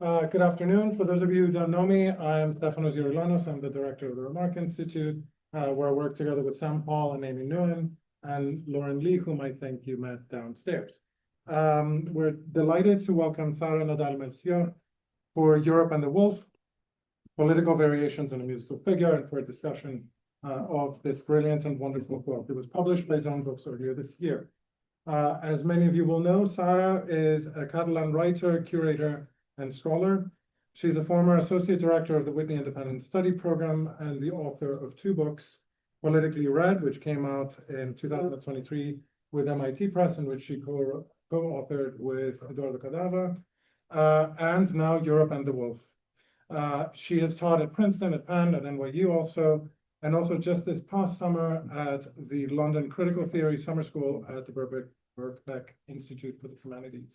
Good afternoon. For those of you who don't know me, I'm Stefano Zirilanos. I'm the director of the Remark Institute, where I work together with Sam Paul and Amy Nguyen and Lauren Lee, whom I think you met downstairs. We're delighted to welcome Sara Nadal-Melsió for Europe and the Wolf, Political Variations in a Musical Figure, and for a discussion of this brilliant and wonderful book. It was published by Zone Books earlier this year. As many of you will know, Sara is a Catalan writer, curator, and scholar. She's a former associate director of the Whitney Independent Study Program and the author of two books, Politically Read, which came out in 2023 with MIT Press, in which she co-authored with Eduardo Cadava, and now Europe and the Wolf. She has taught at Princeton, at Penn, at NYU also, and also just this past summer at the London Critical Theory Summer School at the Birkbeck Institute for the Humanities.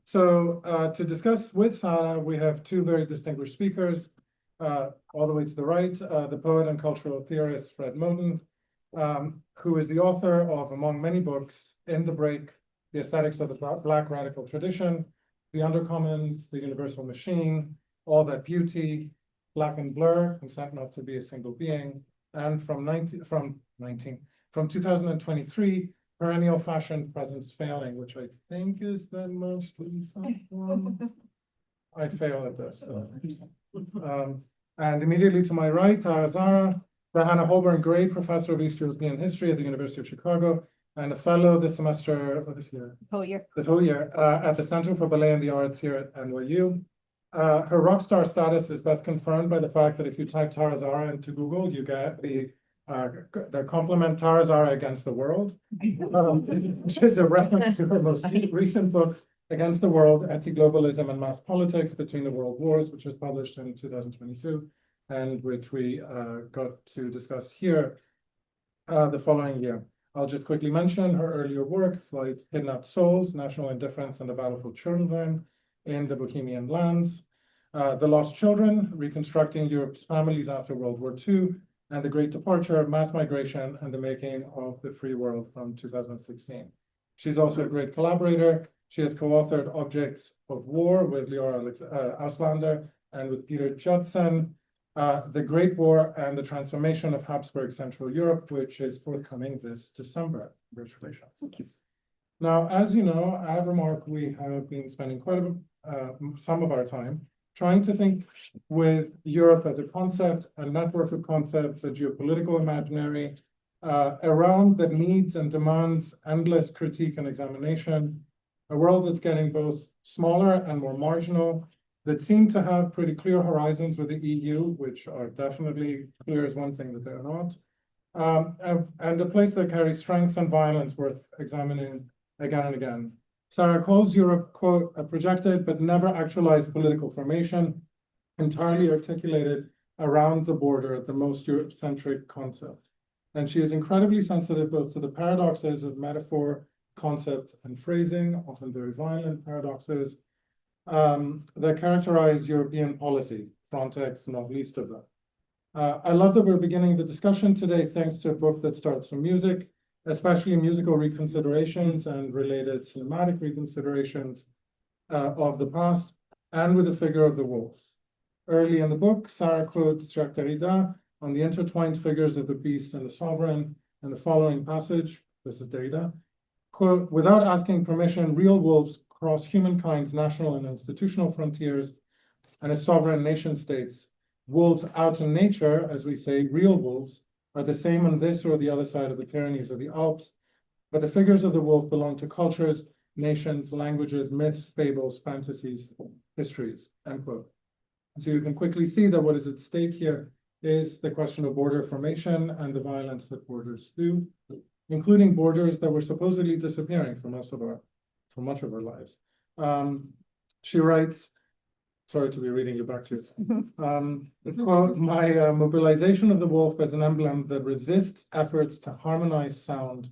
To discuss with Sara, we have two very distinguished speakers, all the way to the right, the poet and cultural theorist, Fred Moten, who is the author of, among many books, In the Break, The Aesthetics of the Black Radical Tradition, The Undercommons, The Universal Machine, All That Beauty, Black and Blur, Consent Not to Be a Single Being, and from 2023, Perennial Fashion, Presence Failing, which I think is the most recent one. I fail at this. And immediately to my right, Tara Zahra, Hannah Holborn Gray Professor of East European History at the University of Chicago, and a fellow this semester, or this year? This whole year, at the Center for Ballet and the Arts here at NYU. Her rock star status is best confirmed by the fact that if you type Tara Zahra into Google, you get the compliment Tara Zahra Against the World, which is a reference to her most recent book, Against the World, Anti-Globalism and Mass Politics Between the World Wars, which was published in 2022, and which we got to discuss here the following year. I'll just quickly mention her earlier works like Kidnapped Souls, National Indifference and the Battle for Children in the Bohemian Lands, The Lost Children, Reconstructing Europe's Families After World War II, and The Great Departure, Mass Migration and the Making of the Free World from 2016. She's also a great collaborator. She has co-authored Objects of War with Leora Auslander and with Peter Judson, The Great War and the Transformation of Habsburg Central Europe, which is forthcoming this December. Congratulations. Thank you. Now, as you know, at Remark, we have been spending quite some of our time trying to think with Europe as a concept, a network of concepts, a geopolitical imaginary, around that needs and demands endless critique and examination, a world that's getting both smaller and more marginal, that seem to have pretty clear horizons with the EU, which are definitely clear as one thing that they're not, and a place that carries strengths and violence worth examining again and again. Sara calls Europe, quote, a projected but never actualized political formation, entirely articulated around the border, the most Eurocentric concept. And she is incredibly sensitive both to the paradoxes of metaphor, concept, and phrasing, often very violent paradoxes, that characterize European policy, Frontex not least of them. I love that we're beginning the discussion today thanks to a book that starts from music, especially musical reconsiderations and related cinematic reconsiderations of the past, and with the figure of the wolf. Early in the book, Sara quotes Jacques Derrida on the intertwined figures of the beast and the sovereign, and the following passage, this is Derrida, quote, without asking permission, real wolves cross humankind's national and institutional frontiers and as sovereign nation states. Wolves out in nature, as we say, real wolves, are the same on this or the other side of the Pyrenees or the Alps, but the figures of the wolf belong to cultures, nations, languages, myths, fables, fantasies, histories, end quote. So you can quickly see that what is at stake here is the question of border formation and the violence that borders do, including borders that were supposedly disappearing for much of our lives. She writes, sorry to be reading you back to it. Quote, my mobilization of the wolf as an emblem that resists efforts to harmonize sound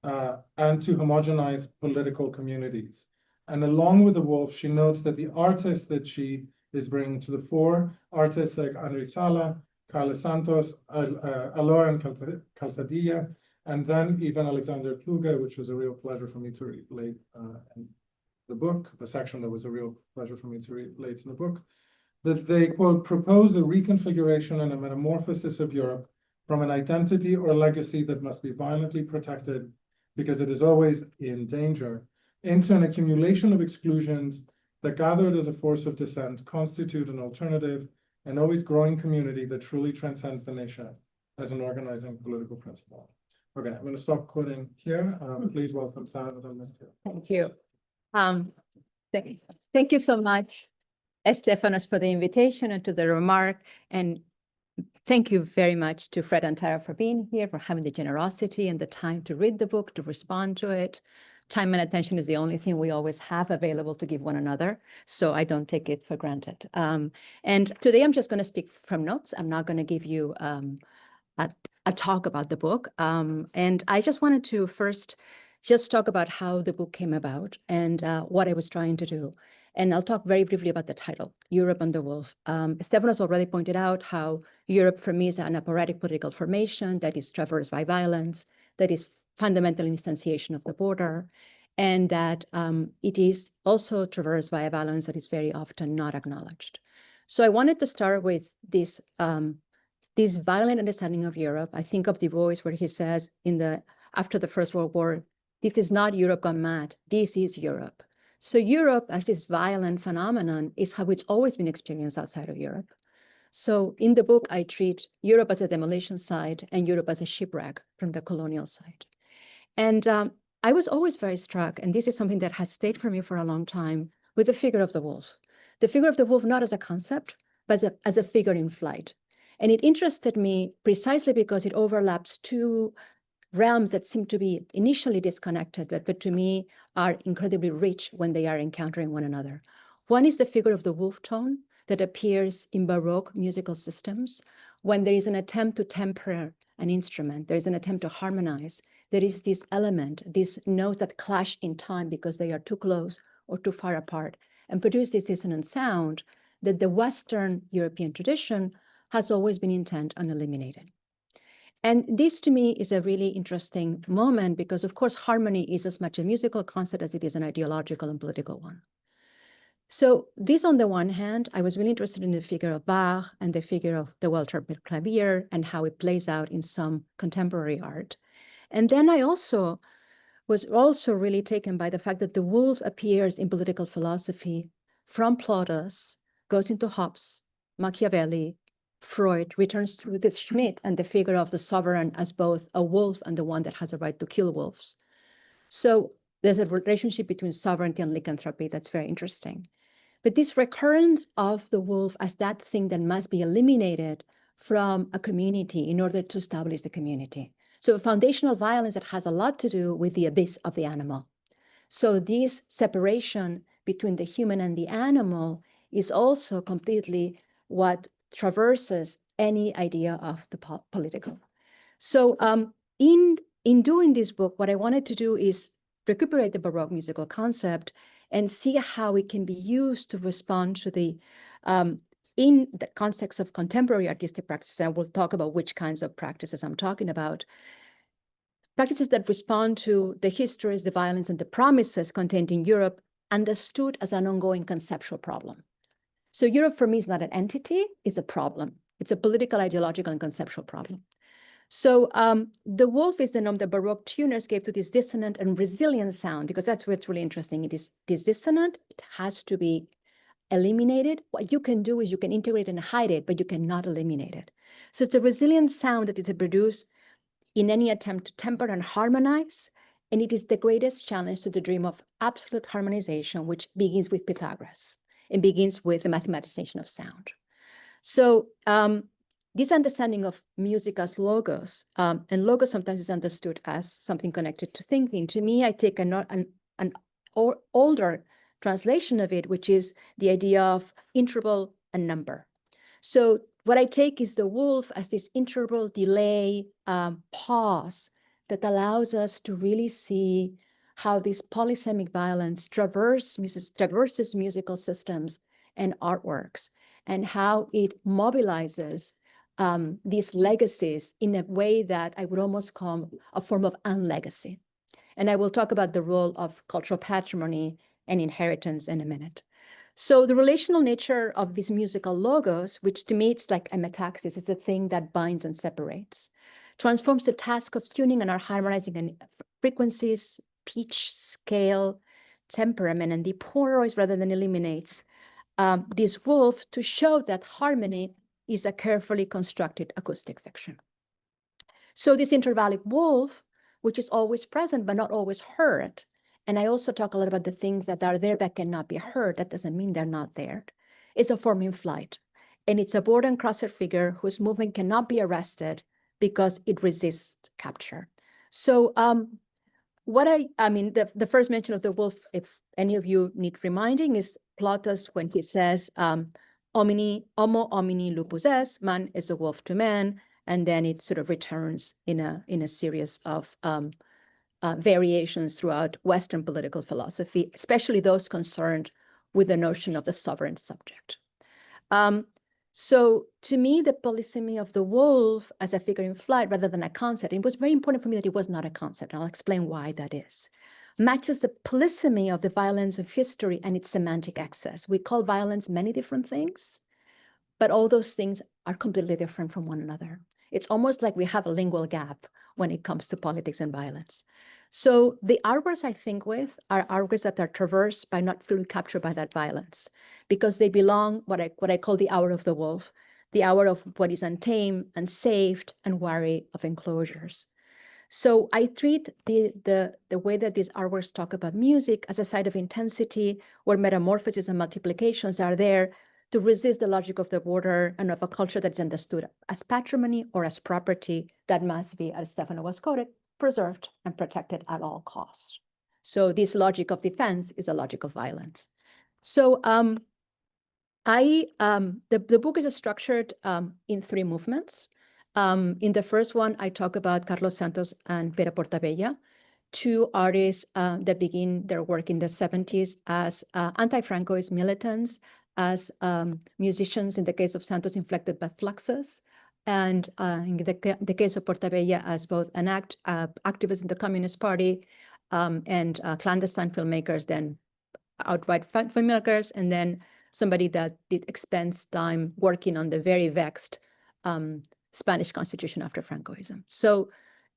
and to homogenize political communities. And along with the wolf, she notes that the artists that she is bringing to the fore, artists like Henri Sala, Carlos Santos, Allora Calzadilla, and then even Alexander Kluge, which was a real pleasure for me to read late in the book, the section that was a real pleasure for me to read later in the book, that they, quote, propose a reconfiguration and a metamorphosis of Europe from an identity or legacy that must be violently protected because it is always in danger, into an accumulation of exclusions that, gathered as a force of dissent, constitute an alternative and always growing community that truly transcends the nation as an organizing political principle. Okay, I'm going to stop quoting here. Please welcome Sara Nadal-Melsió. Thank you. Thank you so much, Estefanos, for the invitation and to the remark. And thank you very much to Fred and Tara for being here, for having the generosity and the time to read the book, to respond to it. Time and attention is the only thing we always have available to give one another, so I don't take it for granted. And today I'm just going to speak from notes. I'm not going to give you a talk about the book. And I just wanted to first just talk about how the book came about and what I was trying to do. And I'll talk very briefly about the title, Europe and the Wolf. Stefanos already pointed out how Europe for me is an operatic political formation that is traversed by violence, that is fundamental instantiation of the border, and that it is also traversed by a violence that is very often not acknowledged. So I wanted to start with this violent understanding of Europe. I think of Du Bois, where he says after the First World War, this is not Europe gone mad, this is Europe. So Europe as this violent phenomenon is how it's always been experienced outside of Europe. So in the book, I treat Europe as a demolition site and Europe as a shipwreck from the colonial side. And I was always very struck, and this is something that has stayed for me for a long time, with the figure of the wolf. The figure of the wolf, not as a concept, but as a figure in flight. And it interested me precisely because it overlaps two realms that seem to be initially disconnected, but to me are incredibly rich when they are encountering one another. One is the figure of the wolf tone that appears in Baroque musical systems when there is an attempt to temper an instrument, there is an attempt to harmonize. There is this element, these notes that clash in time because they are too close or too far apart and produce this dissonant sound that the Western European tradition has always been intent on eliminating. And this to me is a really interesting moment because of course harmony is as much a musical concept as it is an ideological and political one. So this on the one hand, I was really interested in the figure of Bach and the figure of the well-tempered clavier and how it plays out in some contemporary art. And then I was also really taken by the fact that the wolf appears in political philosophy from Plautus, goes into Hobbes, Machiavelli, Freud, returns to this Schmidt and the figure of the sovereign as both a wolf and the one that has a right to kill wolves. So there's a relationship between sovereignty and lycanthropy that's very interesting. But this recurrence of the wolf as that thing that must be eliminated from a community in order to establish the community. So a foundational violence that has a lot to do with the abyss of the animal. So this separation between the human and the animal is also completely what traverses any idea of the political. So in doing this book, what I wanted to do is recuperate the Baroque musical concept and see how it can be used to respond to the, in the context of contemporary artistic practices, and we'll talk about which kinds of practices I'm talking about, practices that respond to the histories, the violence, and the promises contained in Europe, understood as an ongoing conceptual problem. So Europe for me is not an entity, it's a problem. It's a political, ideological, and conceptual problem. So the wolf is the name the Baroque tuners gave to this dissonant and resilient sound, because that's what's really interesting. It is dissonant, it has to be eliminated. What you can do is you can integrate and hide it, but you cannot eliminate it. So it's a resilient sound that is produced in any attempt to temper and harmonize, and it is the greatest challenge to the dream of absolute harmonization, which begins with Pythagoras and begins with the mathematization of sound. So this understanding of music as logos, and logos sometimes is understood as something connected to thinking. To me, I take an older translation of it, which is the idea of interval and number. So what I take is the wolf as this interval, delay, pause that allows us to really see how this polysemic violence traverses musical systems and artworks, and how it mobilizes these legacies in a way that I would almost call a form of unlegacy. And I will talk about the role of cultural patrimony and inheritance in a minute. So the relational nature of these musical logos, which to me it's like a metaxis, is the thing that binds and separates, transforms the task of tuning and harmonizing frequencies, pitch, scale, temperament, and depolarize rather than eliminates this wolf to show that harmony is a carefully constructed acoustic fiction. So this intervallic wolf, which is always present but not always heard, and I also talk a lot about the things that are there but cannot be heard. That doesn't mean they're not there. It's a form in flight, and it's a border and crosser figure whose movement cannot be arrested because it resists capture. So I mean, the first mention of the wolf, if any of you need reminding, is Plautus when he says, homo homini lupus est, man is a wolf to man, and then it sort of returns in a series of variations throughout Western political philosophy, especially those concerned with the notion of the sovereign subject. So to me, the polysemy of the wolf as a figure in flight rather than a concept, it was very important for me that it was not a concept, and I'll explain why that is, matches the polysemy of the violence of history and its semantic access. We call violence many different things, but all those things are completely different from one another. It's almost like we have a lingual gap when it comes to politics and violence. So the artworks I think with are artworks that are traversed by not fully captured by that violence, because they belong what I call the hour of the wolf, the hour of what is untamed, unsaved, and wary of enclosures. So I treat the way that these artworks talk about music as a site of intensity where metamorphoses and multiplications are there to resist the logic of the border and of a culture that's understood as patrimony or as property that must be, as Stefano was quoted, preserved and protected at all costs. So this logic of defense is a logic of violence. So the book is structured in 3 movements. In the first one, I talk about Carlos Santos and Pere Portabella, 2 artists that begin their work in the 70s as anti-Francoist militants, as musicians, in the case of Santos, inflected by fluxus, and in the case of Portabella as both an activist in the Communist Party and clandestine filmmakers, then outright filmmakers, and then somebody that did expense time working on the very vexed Spanish Constitution after Francoism. So,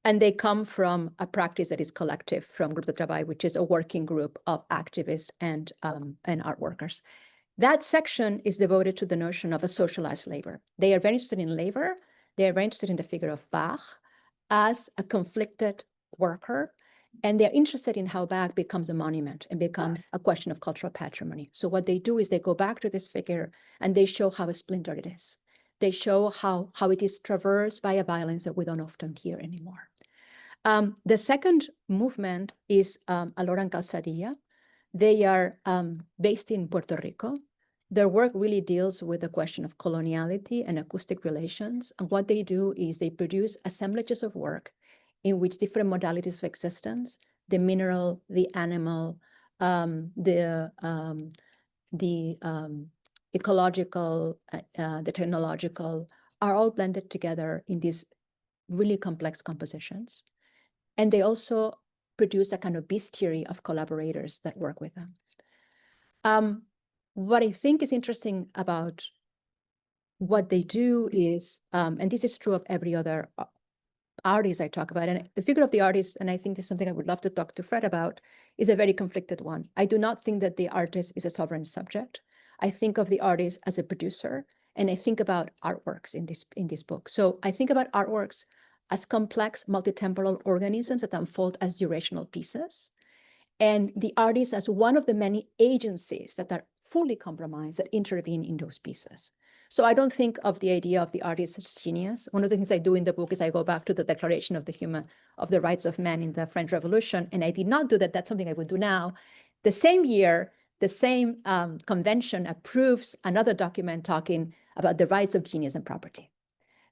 and they come from a practice that is collective from Grupo de Trabajo, which is a working group of activists and art workers. That section is devoted to the notion of a socialized labor. They are very interested in labor. They are very interested in the figure of Bach as a conflicted worker. And they're interested in how Bach becomes a monument and becomes a question of cultural patrimony. So what they do is they go back to this figure and they show how splintered it is. They show how it is traversed by a violence that we don't often hear anymore. The second movement is Allora Calzadilla. They are based in Puerto Rico. Their work really deals with the question of coloniality and acoustic relations. And what they do is they produce assemblages of work in which different modalities of existence, the mineral, the animal, the ecological, the technological, are all blended together in these really complex compositions. And they also produce a kind of bestiary of collaborators that work with them. What I think is interesting about what they do is, and this is true of every other artist I talk about, and the figure of the artist, and I think this is something I would love to talk to Fred about, is a very conflicted one. I do not think that the artist is a sovereign subject. I think of the artist as a producer, and I think about artworks in this book. So I think about artworks as complex multitemporal organisms that unfold as durational pieces, and the artist as one of the many agencies that are fully compromised that intervene in those pieces. So I don't think of the idea of the artist as genius. One of the things I do in the book is I go back to the Declaration of the Rights of Man in the French Revolution, and I did not do that. That's something I would do now. The same year, the same convention approves another document talking about the rights of genius and property.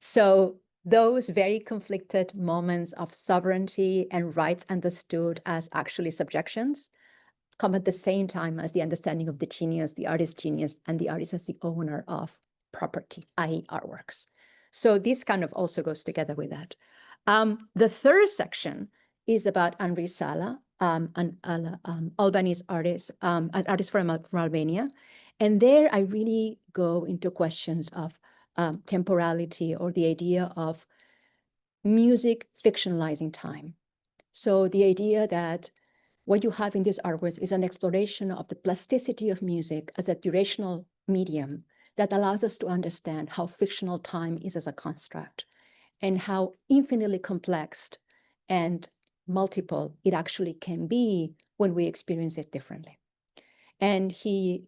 So those very conflicted moments of sovereignty and rights understood as actually subjections come at the same time as the understanding of the genius, the artist genius, and the artist as the owner of property, i.e. artworks. So this kind of also goes together with that. The third section is about Henri Sala. Albanese artist, an artist from Albania. And there I really go into questions of temporality, or the idea of music fictionalizing time. So the idea that what you have in these artworks is an exploration of the plasticity of music as a durational medium that allows us to understand how fictional time is as a construct, and how infinitely complex and multiple it actually can be when we experience it differently. And he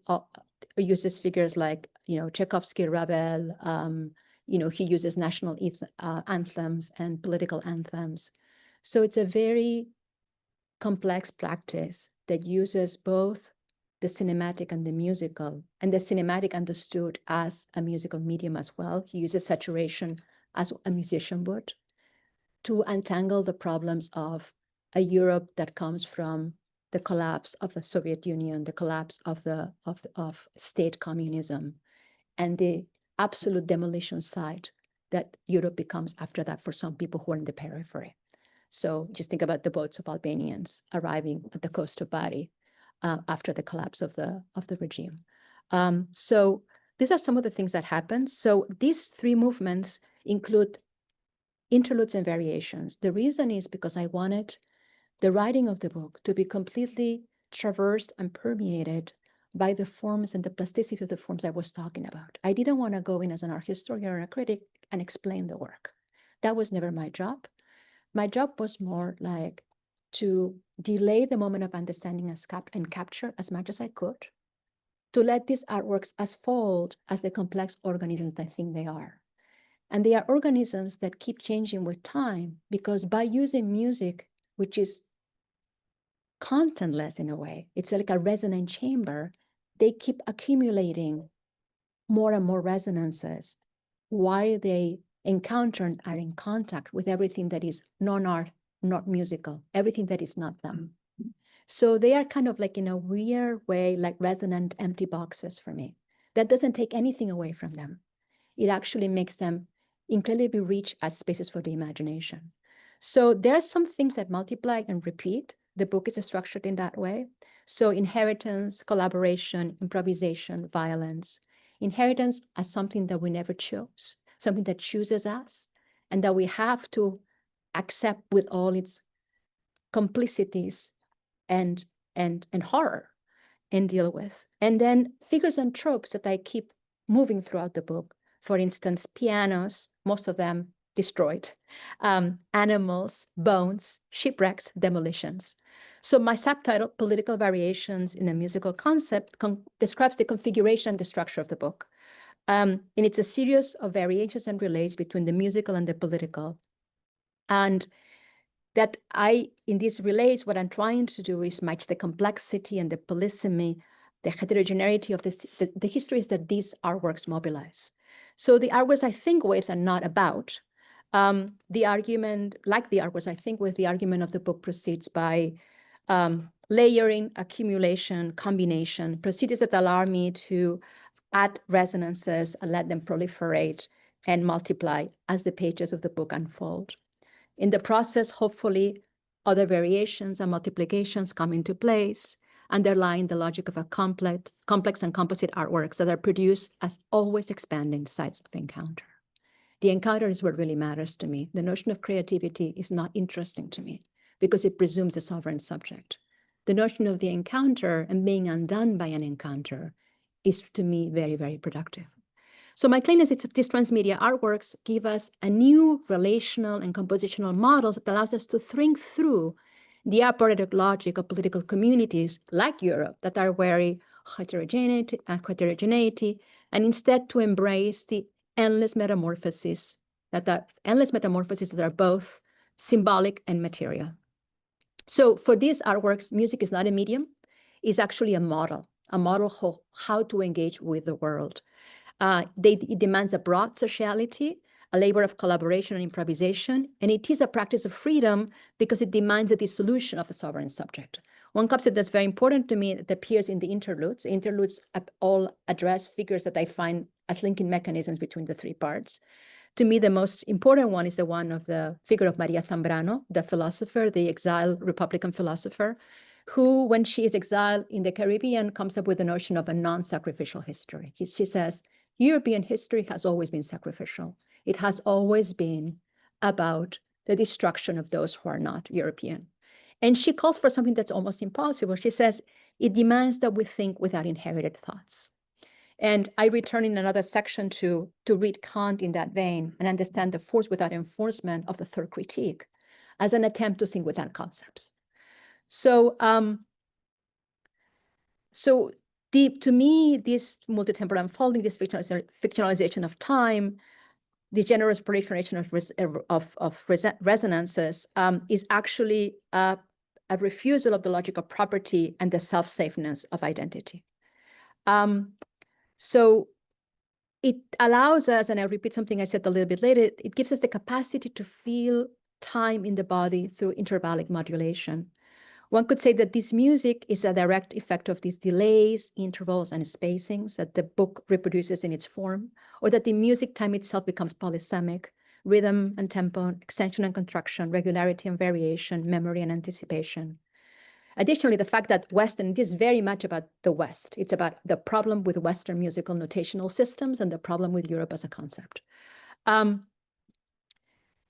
uses figures like, Tchaikovsky, Ravel, he uses national anthems and political anthems. So it's a very complex practice that uses both the cinematic and the musical, and the cinematic understood as a musical medium as well. He uses saturation as a musician would, to untangle the problems of a Europe that comes from the collapse of the Soviet Union, the collapse of state communism, and the absolute demolition site that Europe becomes after that for some people who are in the periphery. So just think about the boats of Albanians arriving at the coast of Bari after the collapse of the regime. So these are some of the things that happen. So these three movements include interludes and variations. The reason is because I wanted the writing of the book to be completely traversed and permeated by the forms and the plasticity of the forms I was talking about. I didn't want to go in as an art historian or a critic and explain the work. That was never my job. My job was more like to delay the moment of understanding and capture as much as I could, to let these artworks unfold as the complex organisms I think they are. And they are organisms that keep changing with time, because by using music, which is contentless in a way, it's like a resonant chamber, they keep accumulating more and more resonances while they encounter and are in contact with everything that is non-art, not musical, everything that is not them. So they are kind of like, in a weird way, like resonant empty boxes for me. That doesn't take anything away from them. It actually makes them incredibly rich as spaces for the imagination. So there are some things that multiply and repeat. The book is structured in that way. So inheritance, collaboration, improvisation, violence. Inheritance as something that we never chose, something that chooses us, and that we have to accept with all its complicities and horror and deal with. And then figures and tropes that I keep moving throughout the book. For instance, pianos, most of them destroyed, animals, bones, shipwrecks, demolitions. So my subtitle, Political Variations in a Musical Concept, describes the configuration and the structure of the book. And it's a series of variations and relays between the musical and the political. And that in these relays, what I'm trying to do is match the complexity and the polysemy, the heterogeneity of the histories that these artworks mobilize. So the artworks I think with and not about, the argument, like the artworks I think with, the argument of the book proceeds by layering, accumulation, combination, procedures that allow me to add resonances and let them proliferate and multiply as the pages of the book unfold. In the process, hopefully, other variations and multiplications come into place, underlying the logic of a complex and composite artworks that are produced as always expanding sites of encounter. The encounter is what really matters to me. The notion of creativity is not interesting to me because it presumes a sovereign subject. The notion of the encounter and being undone by an encounter is, to me, very, very productive. So my claim is that these transmedia artworks give us a new relational and compositional models that allows us to think through the apparatic logic of political communities like Europe that are very heterogeneity, and instead to embrace the endless metamorphoses that are both symbolic and material. So for these artworks, music is not a medium, it's actually a model of how to engage with the world. It demands a broad sociality, a labor of collaboration and improvisation, and it is a practice of freedom because it demands the dissolution of a sovereign subject. One concept that's very important to me that appears in the interludes. Interludes all address figures that I find as linking mechanisms between the three parts. To me, the most important one is the one of the figure of Maria Zambrano, the philosopher, the exiled Republican philosopher, who, when she is exiled in the Caribbean, comes up with the notion of a non-sacrificial history. She says, European history has always been sacrificial. It has always been about the destruction of those who are not European. And she calls for something that's almost impossible. She says, it demands that we think without inherited thoughts. And I return in another section to read Kant in that vein and understand the force without enforcement of the third critique as an attempt to think without concepts. So, to me, this multitemporal unfolding, this fictionalization of time, the generous proliferation of resonances is actually a refusal of the logic of property and the self-safeness of identity. So it allows us, and I'll repeat something I said a little bit later, it gives us the capacity to feel time in the body through intervallic modulation. One could say that this music is a direct effect of these delays, intervals, and spacings that the book reproduces in its form, or that the music time itself becomes polysemic, rhythm and tempo, extension and contraction, regularity and variation, memory and anticipation. Additionally, the fact that Western, it is very much about the West. It's about the problem with Western musical notational systems and the problem with Europe as a concept.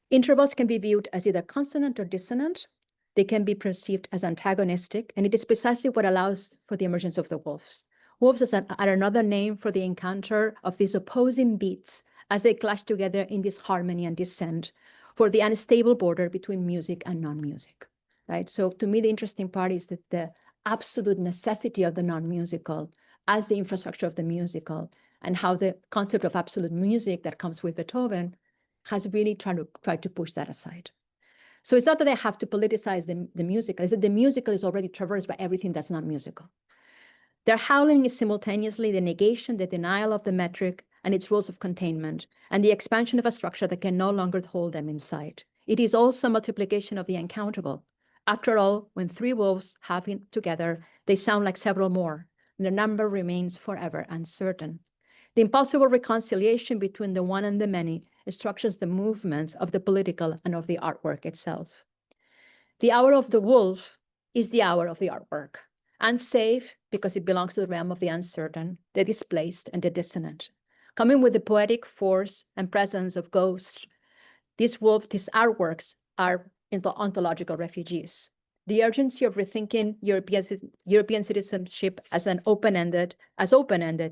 Intervals can be viewed as either consonant or dissonant. They can be perceived as antagonistic, and it is precisely what allows for the emergence of the wolves. Wolves are another name for the encounter of these opposing beats as they clash together in this harmony and dissent for the unstable border between music and non-music. Right? So to me, the interesting part is that the absolute necessity of the non-musical as the infrastructure of the musical, and how the concept of absolute music that comes with Beethoven has really tried to push that aside. So it's not that they have to politicize the musical, it's that the musical is already traversed by everything that's not musical. Their howling is simultaneously the negation, the denial of the metric and its rules of containment, and the expansion of a structure that can no longer hold them in sight. It is also multiplication of the uncountable. After all, when three wolves have been together, they sound like several more, and the number remains forever uncertain. The impossible reconciliation between the one and the many structures the movements of the political and of the artwork itself. The hour of the wolf is the hour of the artwork, unsafe because it belongs to the realm of the uncertain, the displaced, and the dissonant. Coming with the poetic force and presence of ghosts, these artworks are ontological refugees. The urgency of rethinking European citizenship as open-ended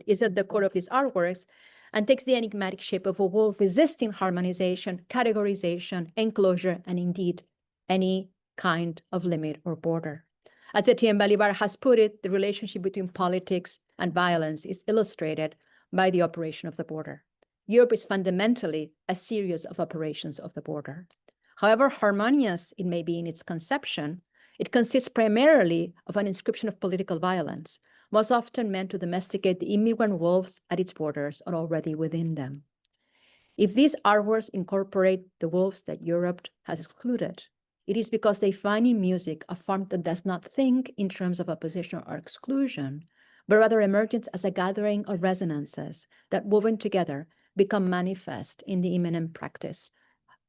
is at the core of these artworks and takes the enigmatic shape of a wolf resisting harmonization, categorization, enclosure, and indeed any kind of limit or border. As Etienne Balibar has put it, the relationship between politics and violence is illustrated by the operation of the border. Europe is fundamentally a series of operations of the border. However harmonious it may be in its conception, it consists primarily of an inscription of political violence, most often meant to domesticate the immigrant wolves at its borders or already within them. If these artworks incorporate the wolves that Europe has excluded, it is because they find in music a form that does not think in terms of opposition or exclusion, but rather emerges as a gathering of resonances that, woven together, become manifest in the immanent practice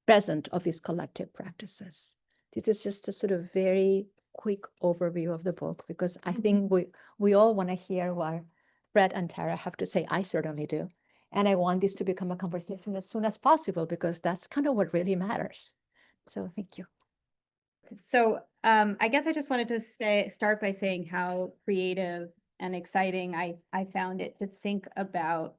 present of these collective practices. This is just a sort of very quick overview of the book, because I think we all want to hear what Fred and Tara have to say. I certainly do. And I want this to become a conversation as soon as possible, because that's kind of what really matters. So thank you. So I guess I just wanted to start by saying how creative and exciting I found it to think about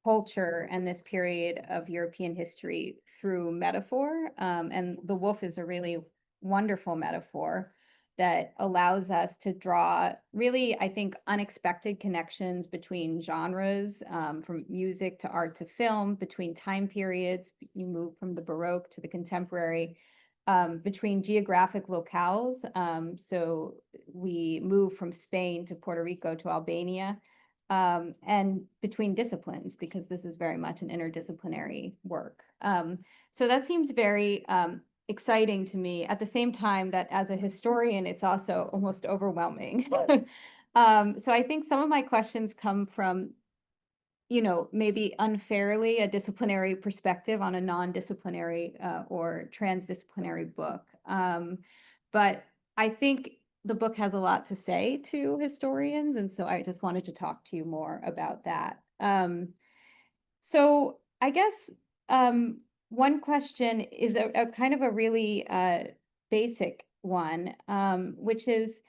culture and this period of European history through metaphor. And the wolf is a really wonderful metaphor that allows us to draw really, I think, unexpected connections between genres, from music to art to film, between time periods. You move from the Baroque to the contemporary, between geographic locales. So we move from Spain to Puerto Rico to Albania. And between disciplines, because this is very much an interdisciplinary work. So that seems very exciting to me, at the same time that as a historian, it's also almost overwhelming. So I think some of my questions come from you know, maybe unfairly a disciplinary perspective on a non-disciplinary or transdisciplinary book. But I think the book has a lot to say to historians, and so I just wanted to talk to you more about that. So I guess one question is a kind of a really basic one, which is,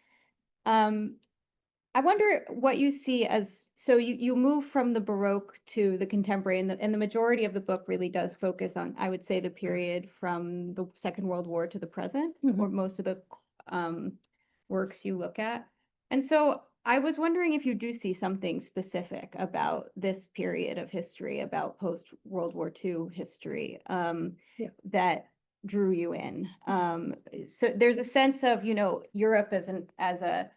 I wonder what you see as, so you move from the Baroque to the contemporary, and the majority of the book really does focus on, I would say, the period from the Second World War to the present, or most of the works you look at. And so I was wondering if you do see something specific about this period of history, about post-World War II history, that drew you in. So there's a sense of, you know, Europe as a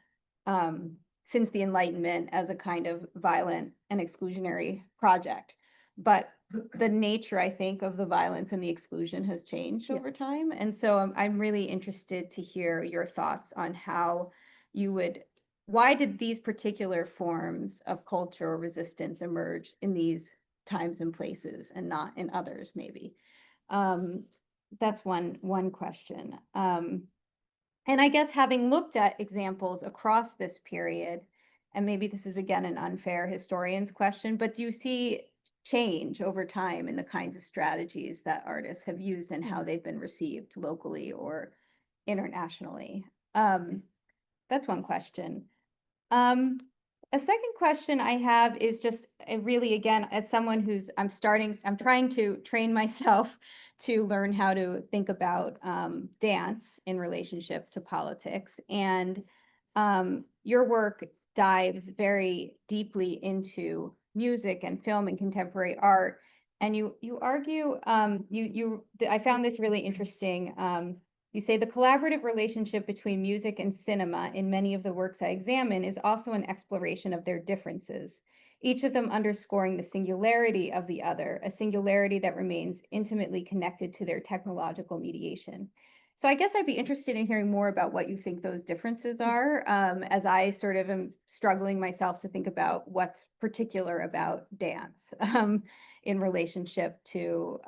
since the Enlightenment as a kind of violent and exclusionary project. But the nature, I think, of the violence and the exclusion has changed over time. And so I'm really interested to hear your thoughts on how you would, why did these particular forms of culture or resistance emerge in these times and places and not in others, maybe? That's one question. And I guess having looked at examples across this period, and maybe this is again an unfair historian's question, but do you see change over time in the kinds of strategies that artists have used and how they've been received locally or internationally? That's one question. A second question I have is just really, again, as someone who's, I'm trying to train myself to learn how to think about dance in relationship to politics. And your work dives very deeply into music and film and contemporary art. And you argue, I found this really interesting. You say the collaborative relationship between music and cinema in many of the works I examine is also an exploration of their differences, each of them underscoring the singularity of the other, a singularity that remains intimately connected to their technological mediation. So I guess I'd be interested in hearing more about what you think those differences are, as I sort of am struggling myself to think about what's particular about dance. In relationship to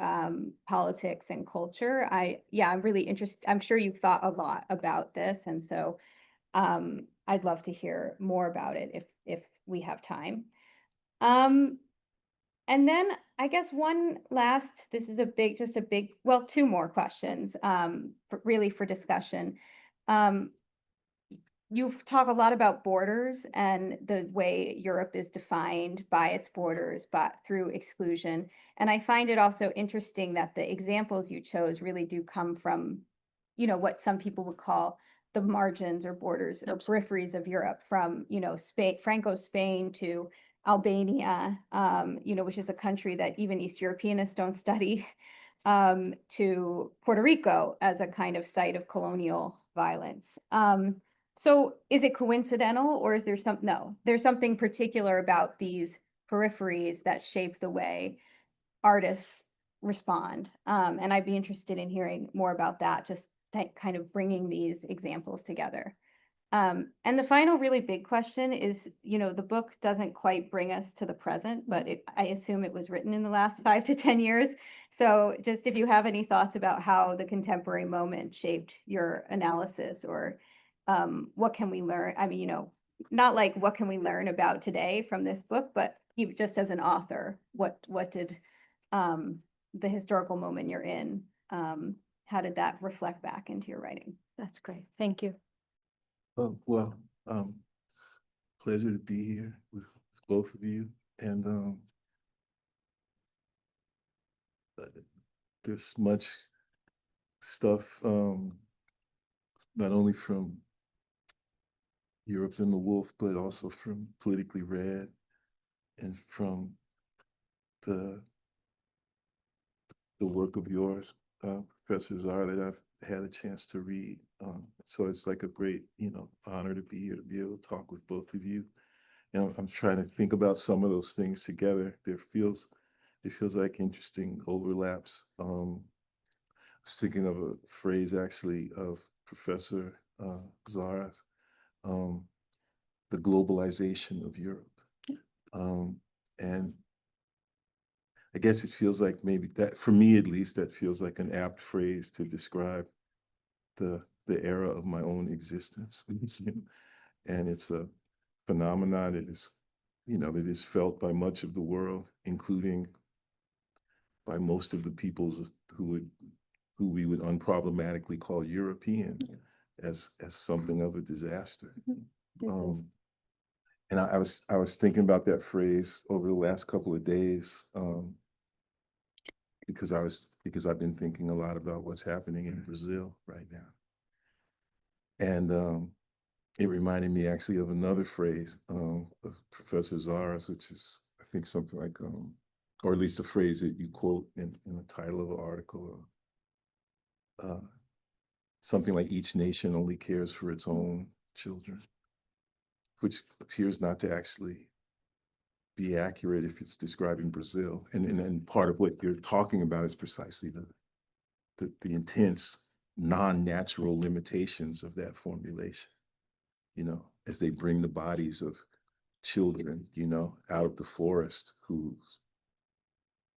politics and culture. I'm really interested. I'm sure you've thought a lot about this. And so I'd love to hear more about it if we have time. And then I guess one last, this is well, two more questions really for discussion. You've talked a lot about borders and the way Europe is defined by its borders, but through exclusion. And I find it also interesting that the examples you chose really do come from, you know, what some people would call the margins or borders or peripheries of Europe, from, you know, Franco Spain to Albania, you know, which is a country that even East Europeanists don't study, to Puerto Rico as a kind of site of colonial violence. So is it coincidental, or is there there's something particular about these peripheries that shape the way artists respond? And I'd be interested in hearing more about that, just that kind of bringing these examples together. And the final really big question is, you know, the book doesn't quite bring us to the present, but I assume it was written in the last 5 to 10 years. So just if you have any thoughts about how the contemporary moment shaped your analysis, or what can we learn? I mean, you know, not like what can we learn about today from this book, but just as an author, what did the historical moment you're in, how did that reflect back into your writing? That's great. Thank you. Well, it's a pleasure to be here with both of you. And there's much stuff, not only from Europe and the Wolf, but also from Politically Read and from the work of yours, Professor Zahra, that I've had a chance to read. So it's like a great, you know, honor to be here, to be able to talk with both of you. And I'm trying to think about some of those things together. It feels like interesting overlaps. I was thinking of a phrase actually of Professor Zahra's, the globalization of Europe. And I guess it feels like maybe that, for me at least, that feels like an apt phrase to describe the era of my own existence. And it's a phenomenon that is, that is felt by much of the world, including by most of the peoples who we would unproblematically call European, as something of a disaster. And I was thinking about that phrase over the last couple of days, because I've been thinking a lot about what's happening in Brazil right now. And it reminded me actually of another phrase of Professor Zahra's, which is, I think, something like, or at least a phrase that you quote in the title of an article, something like, each nation only cares for its own children, which appears not to actually be accurate if it's describing Brazil. And part of what you're talking about is precisely the intense non-natural limitations of that formulation, as they bring the bodies of children, out of the forest who've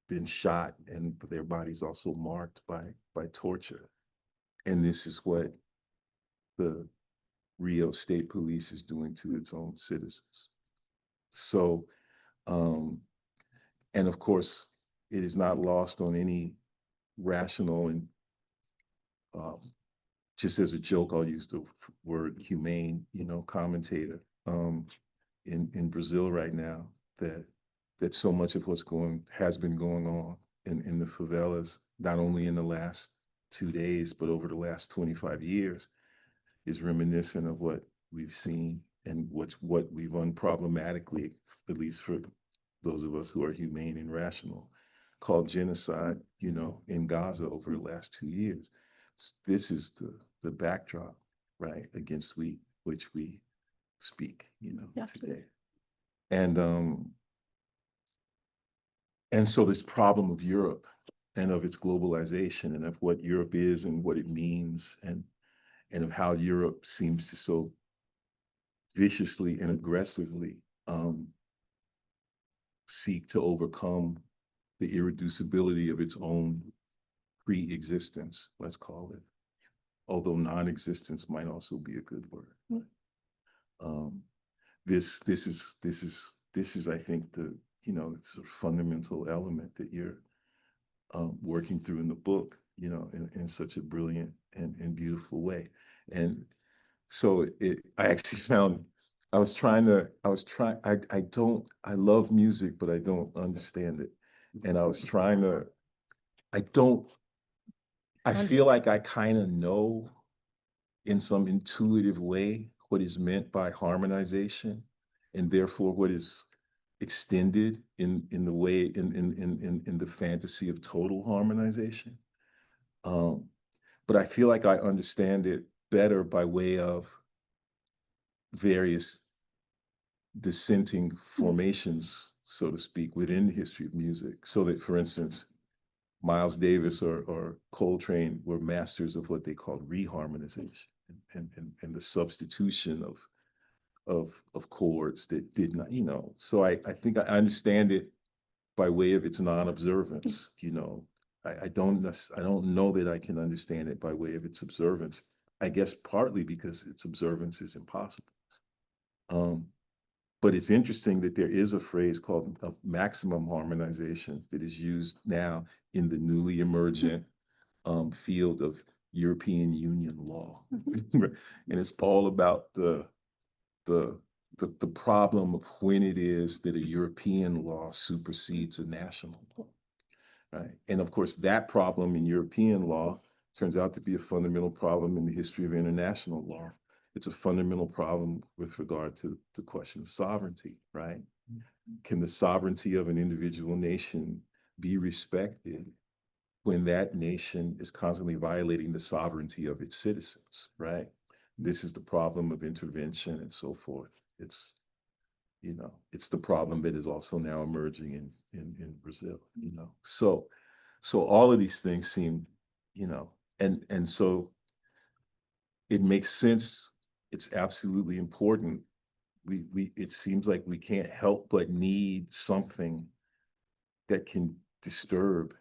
been shot, and their bodies also marked by torture. And this is what the Rio State Police is doing to its own citizens. So, and of course, it is not lost on any rational and, just as a joke, I'll use the word humane, commentator, in Brazil right now, that so much of what's has been going on in the favelas, not only in the last 2 days, but over the last 25 years, is reminiscent of what we've seen and what we've unproblematically, at least for those of us who are humane and rational, called genocide, in Gaza over the last 2 years. This is the backdrop, right, against which we speak, today. And so this problem of Europe and of its globalization and of what Europe is and what it means, and of how Europe seems to so viciously and aggressively seek to overcome the irreducibility of its own pre-existence, let's call it. Although non-existence might also be a good word. This is, I think, the sort of fundamental element that you're working through in the book, in such a brilliant and beautiful way. And so I actually found, I love music, but I don't understand it. And I was trying to, I feel like I kind of know in some intuitive way what is meant by harmonization, and therefore what is extended in the way, in the fantasy of total harmonization. But I feel like I understand it better by way of various dissenting formations, so to speak, within the history of music. So that, for instance, Miles Davis or Coltrane were masters of what they called reharmonization and the substitution of chords that did not, So I think I understand it by way of its non-observance, I don't know that I can understand it by way of its observance. I guess partly because its observance is impossible. But it's interesting that there is a phrase called maximum harmonization that is used now in the newly emergent field of European Union law. And it's all about the problem of when it is that a European law supersedes a national law, right? And of course, that problem in European law turns out to be a fundamental problem in the history of international law. It's a fundamental problem with regard to the question of sovereignty, right? Can the sovereignty of an individual nation be respected when that nation is constantly violating the sovereignty of its citizens, right? This is the problem of intervention and so forth. It's, it's the problem that is also now emerging in Brazil, So all of these things seem, and so it makes sense. It's absolutely important. It seems like we can't help but need something that can disturb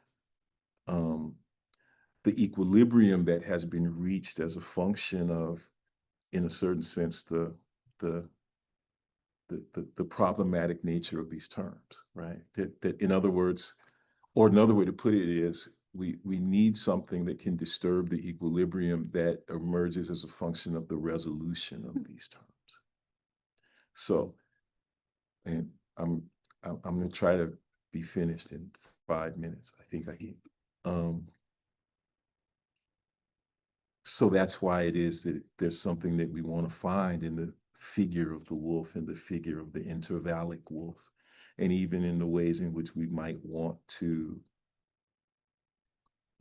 the equilibrium that has been reached as a function of, in a certain sense, the problematic nature of these terms, right? That in other words, or another way to put it is, we need something that can disturb the equilibrium that emerges as a function of the resolution of these terms. So, and I'm going to try to be finished in 5 minutes. I think I can. So that's why it is that there's something that we want to find in the figure of the wolf and the figure of the intervallic wolf, and even in the ways in which we might want to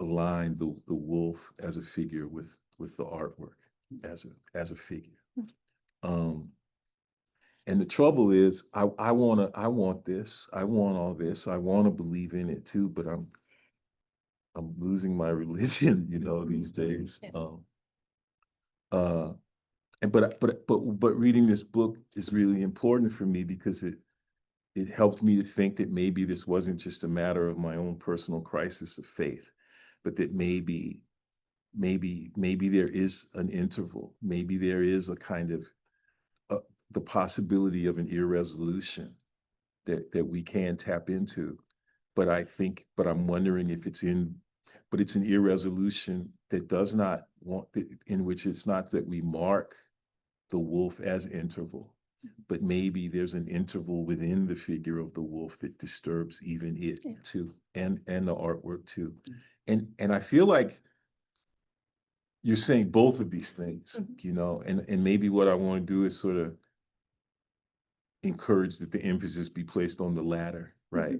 align the wolf as a figure with the artwork as a figure. And the trouble is, I want this, I want all this, I want to believe in it too, but I'm losing my religion, you know, these days. But reading this book is really important for me because it helped me to think that maybe this wasn't just a matter of my own personal crisis of faith, but that maybe there is an interval, maybe there is a kind of the possibility of an irresolution that we can tap into. But I'm wondering if it's an irresolution that does not want, in which it's not that we mark the wolf as interval, but maybe there's an interval within the figure of the wolf that disturbs even it too, and the artwork too. And I feel like you're saying both of these things, you know, and maybe what I want to do is sort of encourage that the emphasis be placed on the latter, right?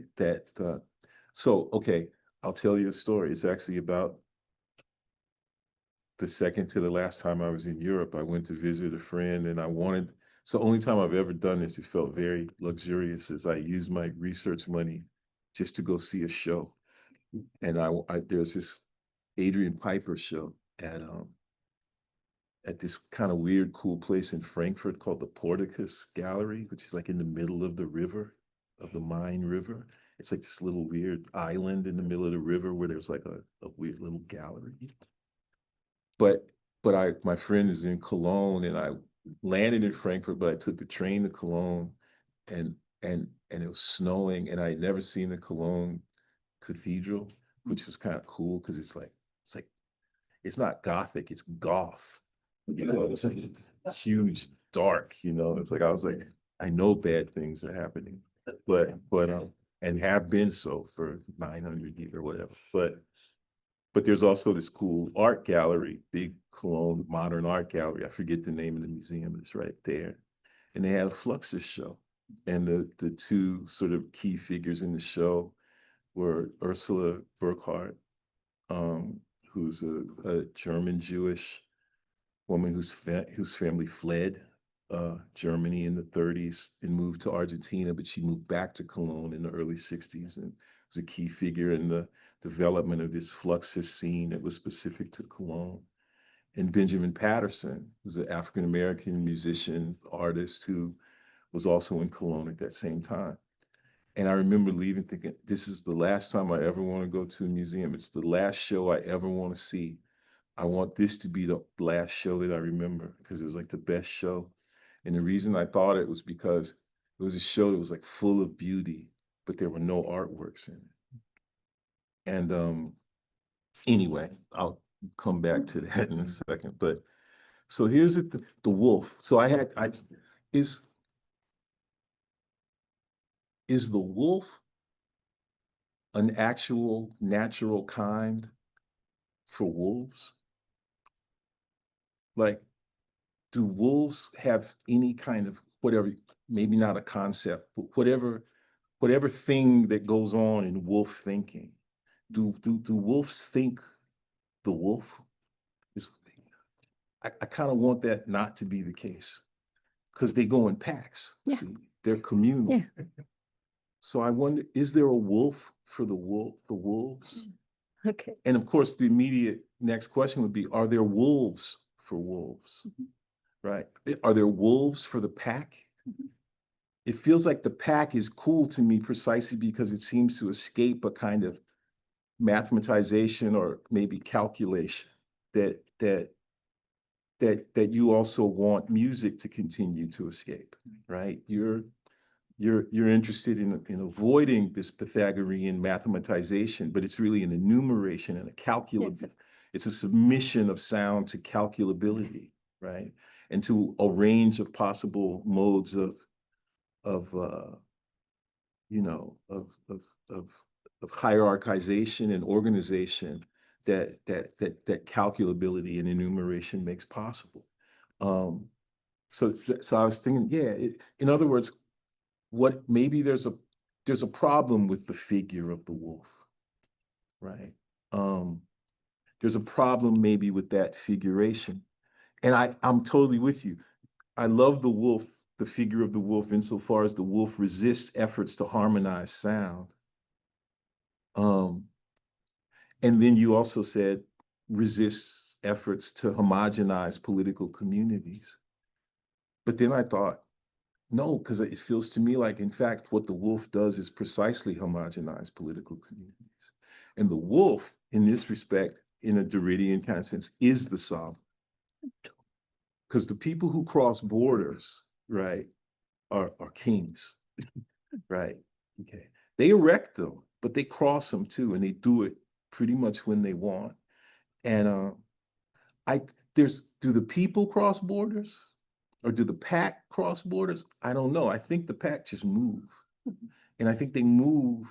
So, okay, I'll tell you a story. It's actually about the second to the last time I was in Europe. I went to visit a friend, and it's the only time I've ever done this. It felt very luxurious, as I used my research money just to go see a show. And there's this Adrian Piper show at this kind of weird, cool place in Frankfurt called the Porticus Gallery, which is like in the middle of the river, of the Main River. It's like this little weird island in the middle of the river where there's like a weird little gallery. But my friend is in Cologne, and I landed in Frankfurt, but I took the train to Cologne, and it was snowing, and I had never seen the Cologne Cathedral, which was kind of cool because it's not Gothic, it's goth. You know, it's like huge, dark, you know. It's like I was like, I know bad things are happening, but and have been so for 900 years or whatever. But there's also this cool art gallery, big Cologne modern art gallery. I forget the name of the museum, it's right there. And they had a Fluxus show. And the two sort of key figures in the show were Ursula Burkhardt, who's a German Jewish woman whose family fled Germany in the 30s and moved to Argentina, but she moved back to Cologne in the early 60s and was a key figure in the development of this Fluxus scene that was specific to Cologne. And Benjamin Patterson, who's an African-American musician, artist, who was also in Cologne at that same time. And I remember leaving thinking, this is the last time I ever want to go to a museum. It's the last show I ever want to see. I want this to be the last show that I remember, because it was like the best show. And the reason I thought it was because it was a show that was like full of beauty, but there were no artworks in it. And anyway, I'll come back to that in a second. But so here's the wolf. So is the wolf an actual natural kind for wolves? Like, do wolves have any kind of whatever, maybe not a concept, but whatever thing that goes on in wolf thinking? Do wolves think the wolf? I kind of want that not to be the case, because they go in packs. Yeah. See, they're communal. Yeah. So I wonder, is there a wolf for the wolves? Okay. And of course, the immediate next question would be, are there wolves for wolves? Right? Are there wolves for the pack? it feels like the pack is cool to me precisely because it seems to escape a kind of mathematization or maybe calculation that you also want music to continue to escape, right? You're interested in avoiding this Pythagorean mathematization, but it's really an enumeration and a calculability. Yes. It's a submission of sound to calculability, right? And to a range of possible modes of hierarchization and organization that calculability and enumeration makes possible. So I was thinking, yeah, in other words, maybe there's a problem with the figure of the wolf, right? There's a problem maybe with that figuration. And I'm totally with you. I love the wolf, the figure of the wolf, insofar as the wolf resists efforts to harmonize sound. And then you also said resists efforts to homogenize political communities. But then I thought, no, because it feels to me like, in fact, what the wolf does is precisely homogenize political communities. And the wolf, in this respect, in a Derridian kind of sense, is the sovereign. Because the people who cross borders, right, are kings, right? Okay. They erect them, but they cross them too, and they do it pretty much when they want. And do the people cross borders? Or do the pack cross borders? I don't know. I think the pack just move. And I think they move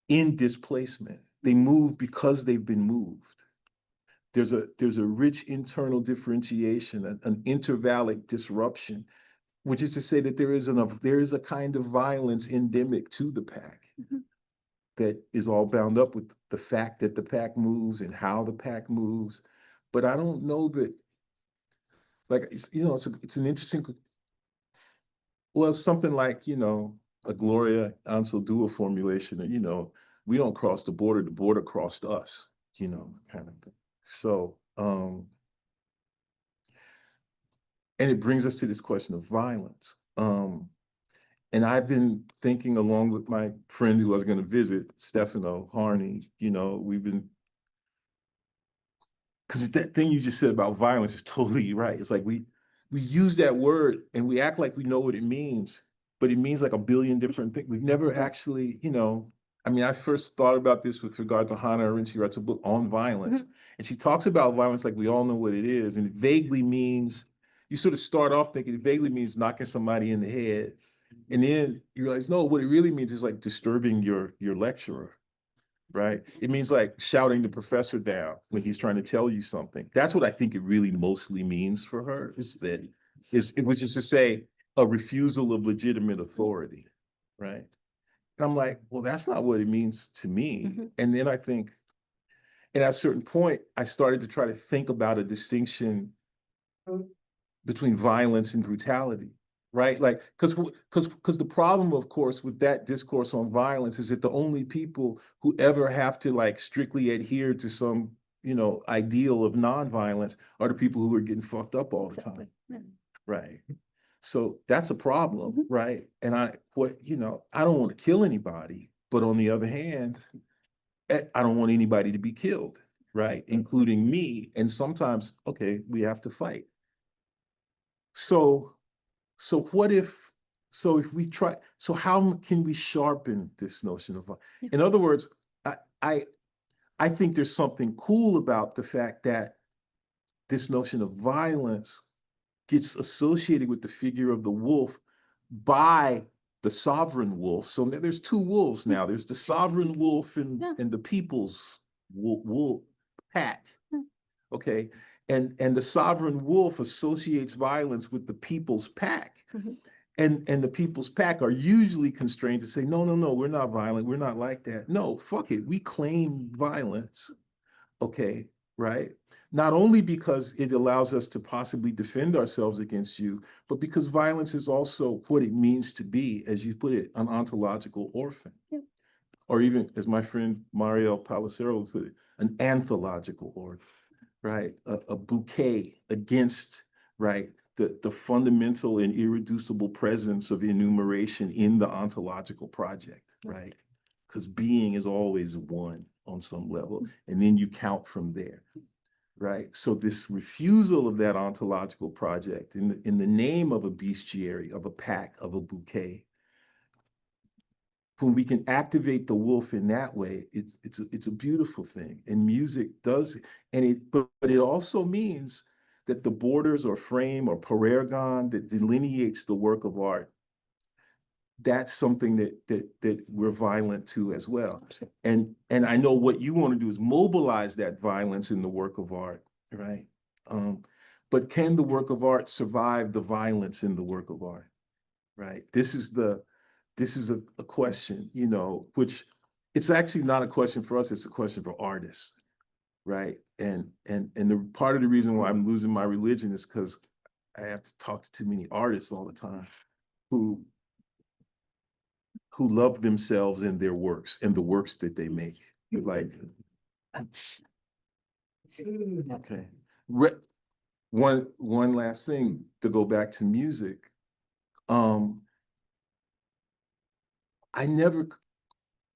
in displacement. They move because they've been moved. There's a rich internal differentiation, an intervallic disruption, which is to say that there is a kind of violence endemic to the pack that is all bound up with the fact that the pack moves and how the pack moves. But I don't know that, like, it's an interesting, well, something like, a Gloria Anzaldúa formulation, we don't cross the border crossed us, kind of thing. So, and it brings us to this question of violence. And I've been thinking, along with my friend who I was going to visit, Stefano Harney, we've been, because that thing you just said about violence is totally right. It's like we use that word and we act like we know what it means, but it means like a billion different things. We've never actually, I mean, I first thought about this with regard to Hannah Arendt. She writes a book on violence, and she talks about violence like we all know what it is, and it vaguely means, you sort of start off thinking it vaguely means knocking somebody in the head, and then you realize, no, what it really means is like disturbing your lecturer, right? It means like shouting the professor down when he's trying to tell you something. That's what I think it really mostly means for her, which is to say, a refusal of legitimate authority, right? And I'm like, well, that's not what it means to me. And then I think, and at a certain point, I started to try to think about a distinction between violence and brutality, right? Like, because the problem, of course, with that discourse on violence is that the only people who ever have to like strictly adhere to some, ideal of nonviolence are the people who are getting fucked up all the time, right? So that's a problem, right? And I don't want to kill anybody, but on the other hand, I don't want anybody to be killed, right? Including me. And sometimes, okay, we have to fight. So if we try, so how can we sharpen this notion of violence? In other words, I think there's something cool about the fact that this notion of violence gets associated with the figure of the wolf by the sovereign wolf. So there's two wolves now. There's the sovereign wolf and the people's wolf pack. Okay. And the sovereign wolf associates violence with the people's pack. And the people's pack are usually constrained to say, no, we're not violent. We're not like that. No, fuck it. We claim violence. Okay. Right. Not only because it allows us to possibly defend ourselves against you, but because violence is also what it means to be, as you put it, an ontological orphan. Or even, as my friend Mariel Palacero put it, an anthological orphan, right? A bouquet against, right, the fundamental and irreducible presence of enumeration in the ontological project, right? Because being is always one on some level, and then you count from there, right? So this refusal of that ontological project in the name of a bestiary, of a pack, of a bouquet, when we can activate the wolf in that way, it's a beautiful thing. And music does, but it also means that the borders or frame or parergon that delineates the work of art, that's something that we're violent to as well. And I know what you want to do is mobilize that violence in the work of art, right? But can the work of art survive the violence in the work of art, right? This is a question, you know, which it's actually not a question for us, it's a question for artists, right? And the part of the reason why I'm losing my religion is because I have to talk to too many artists all the time who love themselves and their works and the works that they make. They're like, okay. One last thing to go back to music.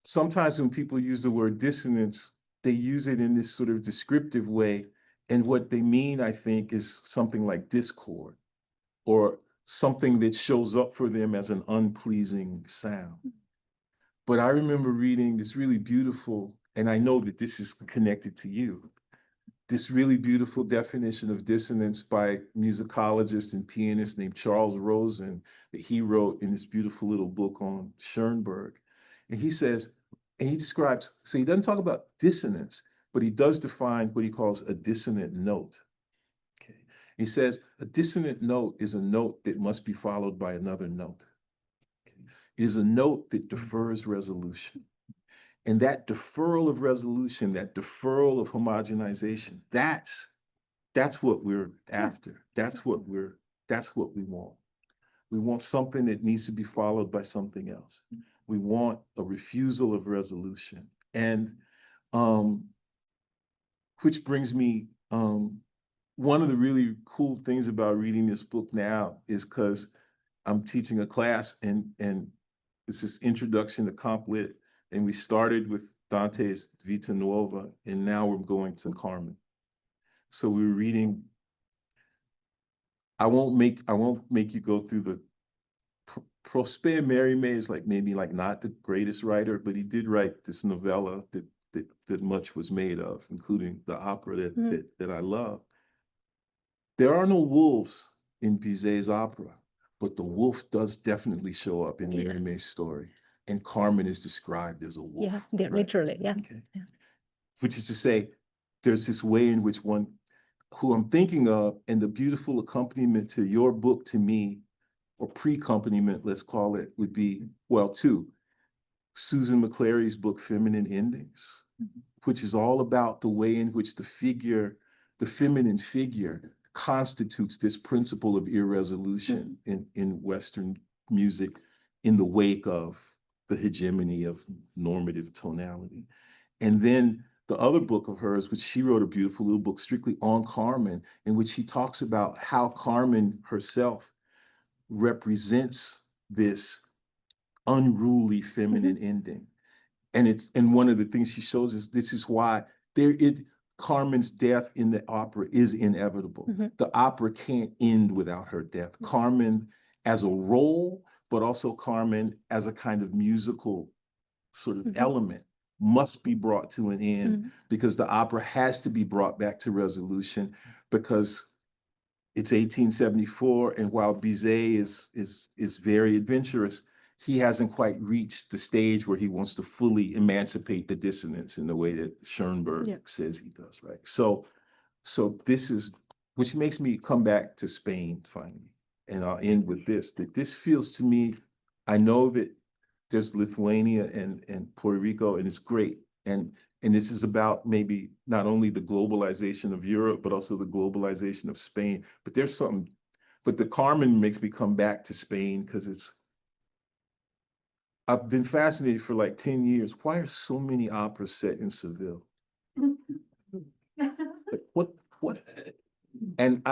Sometimes when people use the word dissonance, they use it in this sort of descriptive way. And what they mean, I think, is something like discord or something that shows up for them as an unpleasing sound. But I remember reading this really beautiful, and I know that this is connected to you, this really beautiful definition of dissonance by a musicologist and pianist named Charles Rosen that he wrote in this beautiful little book on Schoenberg. And he says, and he describes, so he doesn't talk about dissonance, but he does define what he calls a dissonant note. Okay. He says, a dissonant note is a note that must be followed by another note. Okay. It is a note that defers resolution. And that deferral of resolution, that deferral of homogenization, that's what we're after. That's what we want. We want something that needs to be followed by something else. We want a refusal of resolution. And which brings me, one of the really cool things about reading this book now is because I'm teaching a class and it's this introduction to comp lit. And we started with Dante's Vita Nuova, and now we're going to Carmen. So we're reading. I won't make you go through the Prosper Mérimée is maybe not the greatest writer, but he did write this novella that much was made of, including the opera that I love. There are no wolves in Bizet's opera, but the wolf does definitely show up in Mérimée's story. And Carmen is described as a wolf. Yeah, right? Literally, yeah. Okay. Yeah. Which is to say, there's this way in which who I'm thinking of, and the beautiful accompaniment to your book to me, or pre-accompaniment, let's call it, would be, well, two. Susan McClary's book, Feminine Endings, which is all about the way in which the feminine figure constitutes this principle of irresolution in Western music in the wake of the hegemony of normative tonality. And then the other book of hers, which she wrote a beautiful little book strictly on Carmen, in which she talks about how Carmen herself represents this unruly feminine ending. And one of the things she shows is this is why Carmen's death in the opera is inevitable. The opera can't end without her death. Carmen as a role, but also Carmen as a kind of musical sort of element must be brought to an end because the opera has to be brought back to resolution because it's 1874, and while Bizet is very adventurous, he hasn't quite reached the stage where he wants to fully emancipate the dissonance in the way that Schoenberg says he does, right? So this is, which makes me come back to Spain finally. And I'll end with this, that this feels to me, I know that there's Lithuania and Puerto Rico, and it's great. And this is about maybe not only the globalization of Europe, but also the globalization of Spain. But there's something, but the Carmen makes me come back to Spain because I've been fascinated for like 10 years. Why are so many operas set in Seville? Like, what? And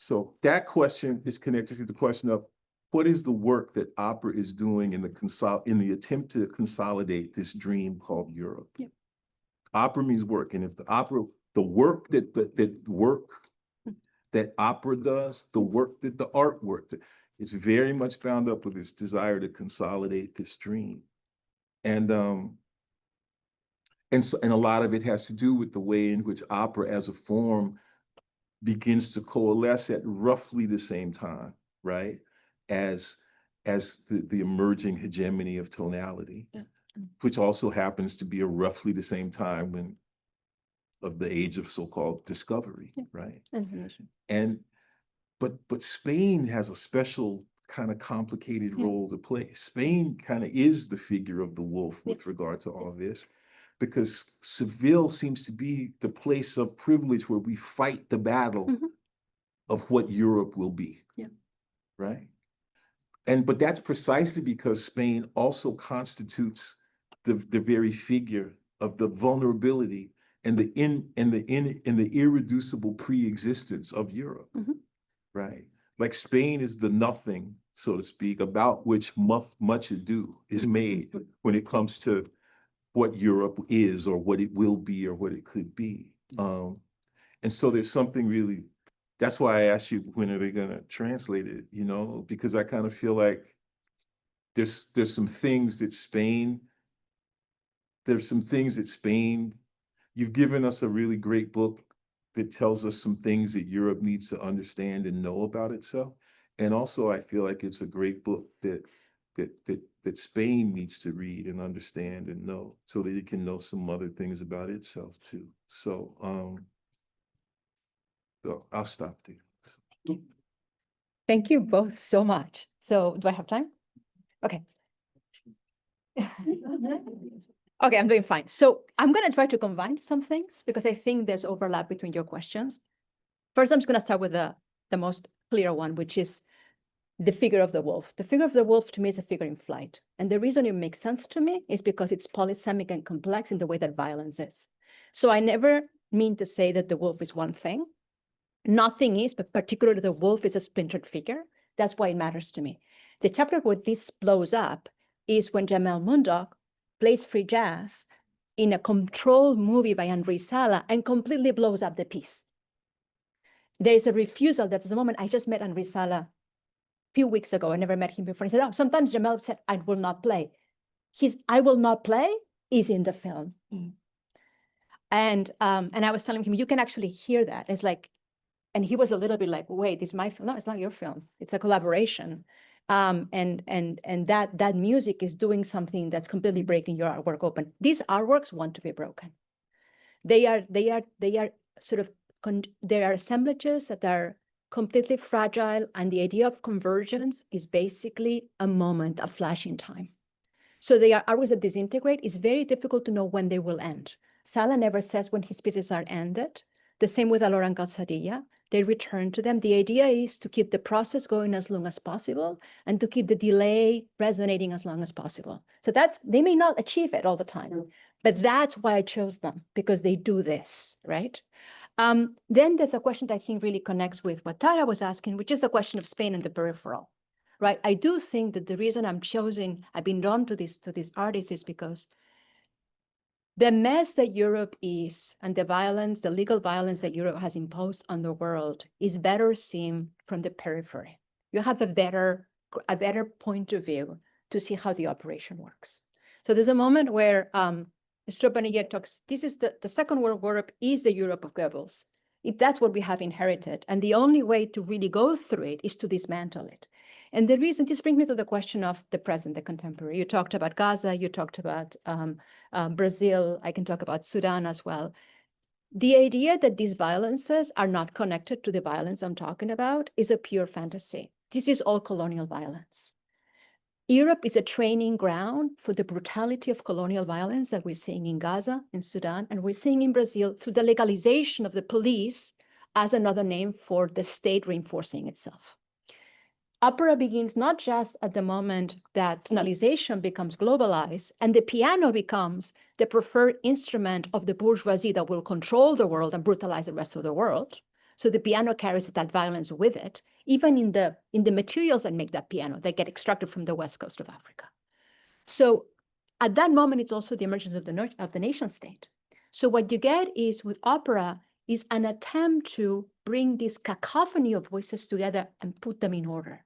So that question is connected to the question of what is the work that opera is doing in the attempt to consolidate this dream called Europe? Yeah. Opera means work, and if the work that opera does, the work that the artwork is very much bound up with this desire to consolidate this dream, and a lot of it has to do with the way in which opera as a form begins to coalesce at roughly the same time, right? As the emerging hegemony of tonality, yeah. Which also happens to be roughly the same time of the age of so-called discovery, yeah. Right? But Spain has a special kind of complicated yeah. role to play. Spain kind of is the figure of the wolf with yeah. regard to all this, because Seville seems to be the place of privilege where we fight the battle mm-hmm. of what Europe will be, yeah. Right? But that's precisely because Spain also constitutes the very figure of the vulnerability and the irreducible pre-existence of Europe, mm-hmm. Right? Like Spain is the nothing, so to speak, about which much ado is made when it comes to what Europe is or what it will be or what it could be. And so there's something really, that's why I asked you, when are they going to translate it, you know, because I kind of feel like there's some things that Spain, you've given us a really great book that tells us some things that Europe needs to understand and know about itself. And also I feel like it's a great book that Spain needs to read and understand and know so that it can know some other things about itself too. So, so I'll stop there. Thank you both so much. So do I have time? Okay. Okay, I'm doing fine. So I'm going to try to combine some things because I think there's overlap between your questions. First, I'm just going to start with the most clear one, which is the figure of the wolf. The figure of the wolf to me is a figure in flight. And the reason it makes sense to me is because it's polysemic and complex in the way that violence is. So I never mean to say that the wolf is one thing. Nothing is, but particularly the wolf is a splintered figure. That's why it matters to me. The chapter where this blows up is when Jamel Mundok plays free jazz in a controlled movie by Henri Sala and completely blows up the piece. There is a refusal. That's the moment I just met Henri Sala a few weeks ago. I never met him before. He said, oh, sometimes Jamel said, I will not play. His I will not play is in the film. Mm. And I was telling him, you can actually hear that. It's like, and he was a little bit like, wait, it's my film. No, it's not your film. It's a collaboration. And that music is doing something that's completely breaking your artwork open. These artworks want to be broken. They are sort of, there are assemblages that are completely fragile, and the idea of convergence is basically a moment, a flash in time. So they are artworks that disintegrate. It's very difficult to know when they will end. Sala never says when his pieces are ended. The same with Allora Calzadilla. They return to them. The idea is to keep the process going as long as possible and to keep the delay resonating as long as possible. So they may not achieve it all the time, but that's why I chose them, because they do this, right? Then there's a question that I think really connects with what Tara was asking, which is the question of Spain and the peripheral, right? I do think that the reason I've been drawn to these artists is because the mess that Europe is and the violence, the legal violence that Europe has imposed on the world is better seen from the periphery. You have a better point of view to see how the operation works. So there's a moment where Stropanilla talks, this is the Second World War is the Europe of Goebbels. That's what we have inherited. And the only way to really go through it is to dismantle it. And the reason, this brings me to the question of the present, the contemporary. You talked about Gaza, you talked about Brazil, I can talk about Sudan as well. The idea that these violences are not connected to the violence I'm talking about is a pure fantasy. This is all colonial violence. Europe is a training ground for the brutality of colonial violence that we're seeing in Gaza, in Sudan, and we're seeing in Brazil through the legalization of the police as another name for the state reinforcing itself. Opera begins not just at the moment that tonalization becomes globalized and the piano becomes the preferred instrument of the bourgeoisie that will control the world and brutalize the rest of the world. So the piano carries that violence with it, even in the materials that make that piano that get extracted from the west coast of Africa. So at that moment, it's also the emergence of the nation state. So what you get is with opera is an attempt to bring this cacophony of voices together and put them in order.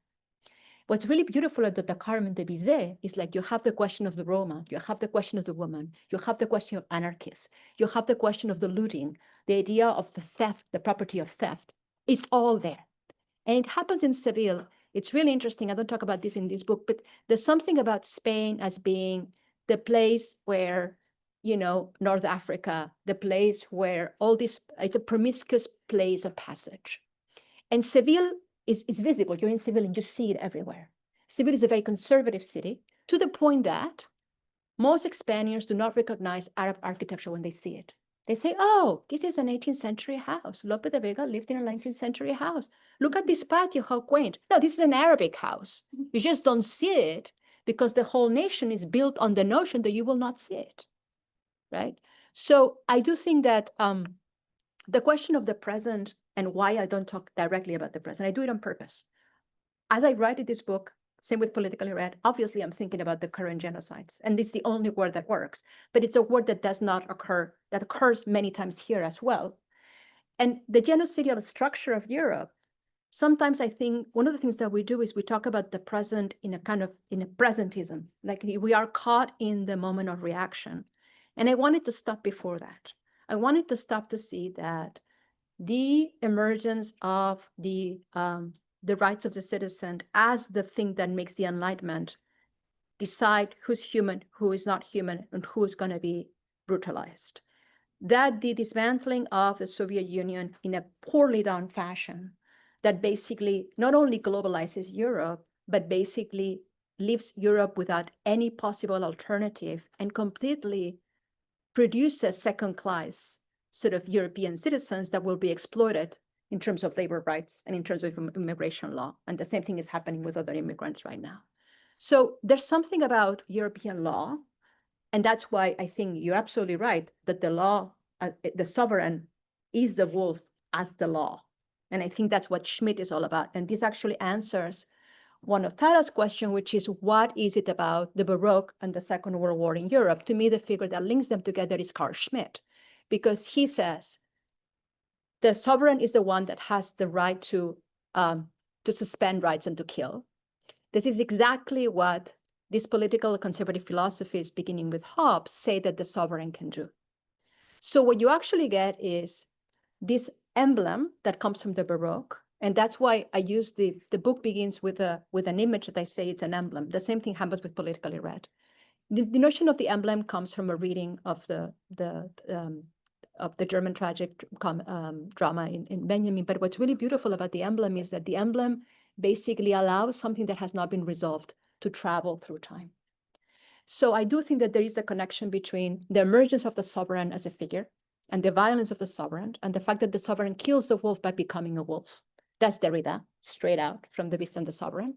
What's really beautiful about the Carmen de Bizet is like you have the question of the Roma, you have the question of the woman, you have the question of anarchists, you have the question of the looting, the idea of the theft, the property of theft. It's all there. And it happens in Seville. It's really interesting. I don't talk about this in this book, but there's something about Spain as being the place where, you know, North Africa, the place where all this, it's a promiscuous place of passage. And Seville is visible. You're in Seville and you see it everywhere. Seville is a very conservative city to the point that most Spaniards do not recognize Arab architecture when they see it. They say, oh, this is an 18th century house. Lope de Vega lived in a 19th century house. Look at this patio, how quaint. No, this is an Arabic house. You just don't see it because the whole nation is built on the notion that you will not see it, right? So I do think that the question of the present and why I don't talk directly about the present, I do it on purpose. As I write in this book, same with politically read, obviously I'm thinking about the current genocides, and it's the only word that works, but it's a word that does not occur, that occurs many times here as well. And the genocidal structure of Europe, sometimes I think one of the things that we do is we talk about the present in a presentism, like we are caught in the moment of reaction. And I wanted to stop before that. I wanted to stop to see that the emergence of the rights of the citizen as the thing that makes the Enlightenment decide who's human, who is not human, and who is going to be brutalized. That the dismantling of the Soviet Union in a poorly done fashion that basically not only globalizes Europe, but basically leaves Europe without any possible alternative and completely produces second-class sort of European citizens that will be exploited in terms of labor rights and in terms of immigration law. And the same thing is happening with other immigrants right now. So there's something about European law, and that's why I think you're absolutely right, that the law, the sovereign is the wolf as the law. And I think that's what Schmidt is all about. And this actually answers one of Tara's questions, which is what is it about the Baroque and the Second World War in Europe? To me, the figure that links them together is Carl Schmitt, because he says the sovereign is the one that has the right to suspend rights and to kill. This is exactly what these political conservative philosophies, beginning with Hobbes, say that the sovereign can do. So what you actually get is this emblem that comes from the Baroque. And that's why I use the book begins with an image that I say it's an emblem. The same thing happens with politically read. The notion of the emblem comes from a reading of the German tragic drama in Benjamin. But what's really beautiful about the emblem is that the emblem basically allows something that has not been resolved to travel through time. So I do think that there is a connection between the emergence of the sovereign as a figure and the violence of the sovereign and the fact that the sovereign kills the wolf by becoming a wolf. That's Derrida, straight out from The Beast and the Sovereign.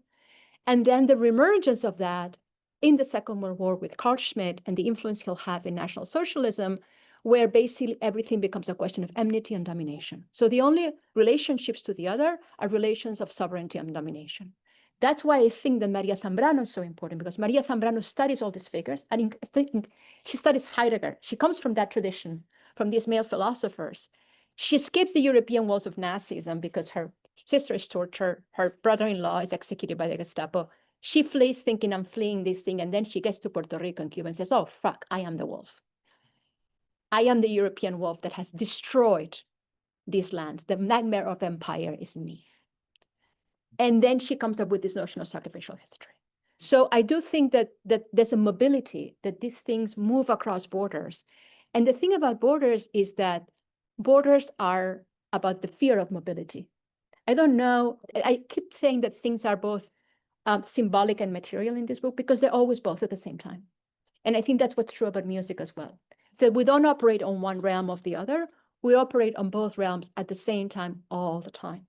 And then the reemergence of that in the Second World War with Carl Schmitt and the influence he'll have in National Socialism, where basically everything becomes a question of enmity and domination. So the only relationships to the other are relations of sovereignty and domination. That's why I think that Maria Zambrano is so important, because Maria Zambrano studies all these figures, and she studies Heidegger. She comes from that tradition, from these male philosophers. She escapes the European walls of Nazism because her sister is tortured, her brother-in-law is executed by the Gestapo. She flees thinking, I'm fleeing this thing, and then she gets to Puerto Rico and Cuba and says, oh, fuck, I am the wolf. I am the European wolf that has destroyed these lands. The nightmare of empire is me. And then she comes up with this notion of sacrificial history. So I do think that there's a mobility, that these things move across borders. And the thing about borders is that borders are about the fear of mobility. I don't know, I keep saying that things are both symbolic and material in this book because they're always both at the same time. And I think that's what's true about music as well. So we don't operate on one realm of the other, we operate on both realms at the same time all the time.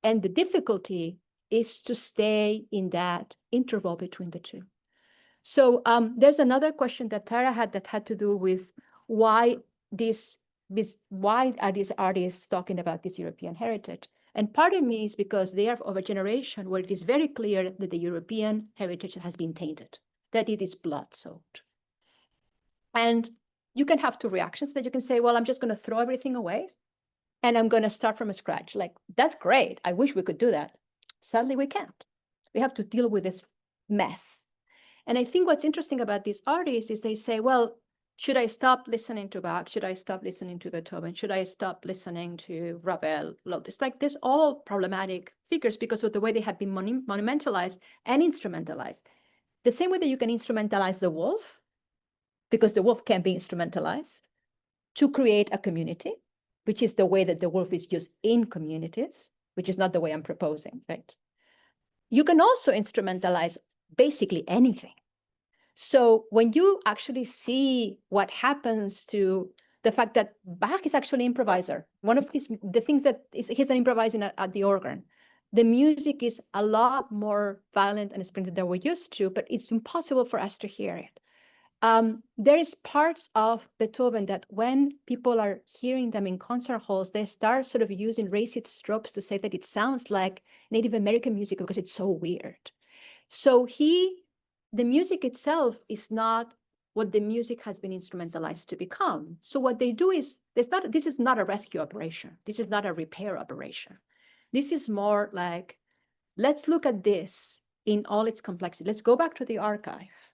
And the difficulty is to stay in that interval between the two. So there's another question that Tara had that had to do with why this why are these artists talking about this European heritage? And part of me is because they are of a generation where it is very clear that the European heritage has been tainted, that it is blood-soaked. And you can have two reactions that you can say, well, I'm just going to throw everything away and I'm going to start from scratch. Like, that's great. I wish we could do that. Sadly, we can't. We have to deal with this mess. And I think what's interesting about these artists is they say, well, should I stop listening to Bach? Should I stop listening to Beethoven? Should I stop listening to Ravel? It's like there's all problematic figures because of the way they have been monumentalized and instrumentalized. The same way that you can instrumentalize the wolf, because the wolf can be instrumentalized to create a community, which is the way that the wolf is used in communities, which is not the way I'm proposing, right? You can also instrumentalize basically anything. So when you actually see what happens to the fact that Bach is actually an improviser, one of the things that he's an improvising at the organ. The music is a lot more violent and sprinted than we're used to, but it's impossible for us to hear it. There is parts of Beethoven that when people are hearing them in concert halls, they start sort of using raised strobes to say that it sounds like Native American music because it's so weird. So the music itself is not what the music has been instrumentalized to become. So what they do is, this is not a rescue operation. This is not a repair operation. This is more like, let's look at this in all its complexity. Let's go back to the archive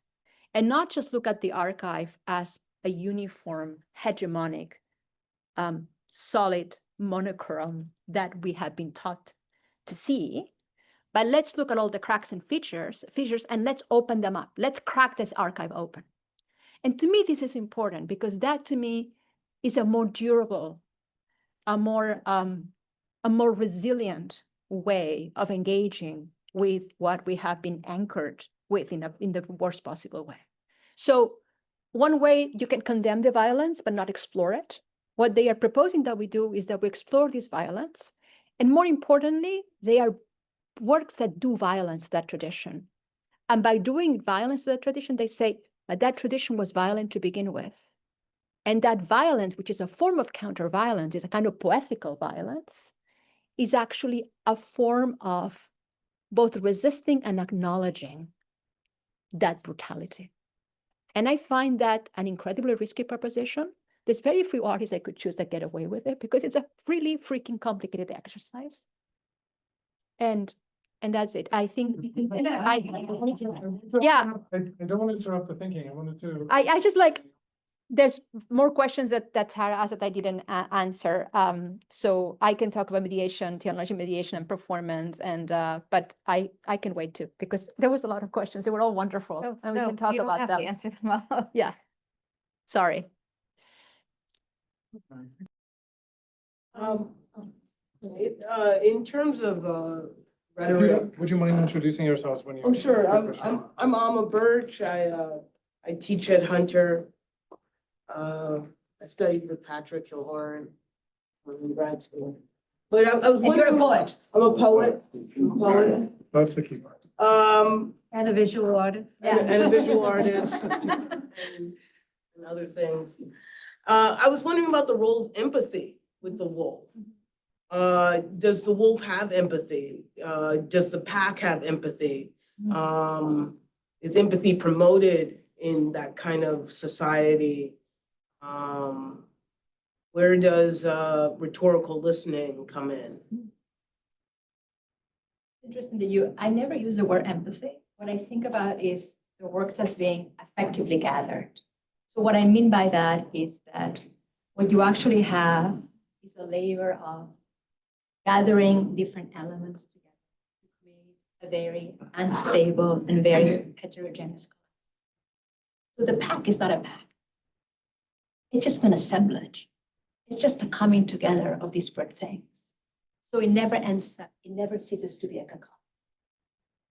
and not just look at the archive as a uniform, hegemonic, solid monochrome that we have been taught to see. But let's look at all the cracks and fissures, and let's open them up. Let's crack this archive open. And to me, this is important because that to me is a more durable, a more resilient way of engaging with what we have been anchored with in the worst possible way. So one way you can condemn the violence, but not explore it. What they are proposing that we do is that we explore this violence. And more importantly, they are works that do violence to that tradition. And by doing violence to that tradition, they say that tradition was violent to begin with. And that violence, which is a form of counter-violence, is a kind of poetical violence, is actually a form of both resisting and acknowledging that brutality. And I find that an incredibly risky proposition. There's very few artists I could choose that get away with it because it's a really freaking complicated exercise. And that's it. I think Yeah. I don't want to interrupt the thinking. I wanted to. I just like, there's more questions that Tara asked that I didn't answer. So I can talk about mediation, theology, mediation, and performance, and but I can wait too because there was a lot of questions. They were all wonderful, and we can talk about them. To answer them all. Yeah, sorry. In terms of rhetoric. Would you mind introducing yourselves when you? Oh, sure. I'm Alma Birch. I teach at Hunter. I studied with Patrick Kilhorn in grad school. But I was And you're a wondering. poet. I'm a poet. That's the key part. And a visual artist. And a visual artist and other things. I was wondering about the role of empathy with the wolf. Does the wolf have empathy? Does the pack have empathy? Is empathy promoted in that kind of society? Where does rhetorical listening come in? Interesting that I never use the word empathy. What I think about is the works as being effectively gathered. So what I mean by that is that what you actually have is a labor of gathering different elements together to create a very unstable and very heterogeneous collective. So the pack is not a pack. It's just an assemblage. It's just the coming together of disparate things. So it never ends up, it never ceases to be a cacophony.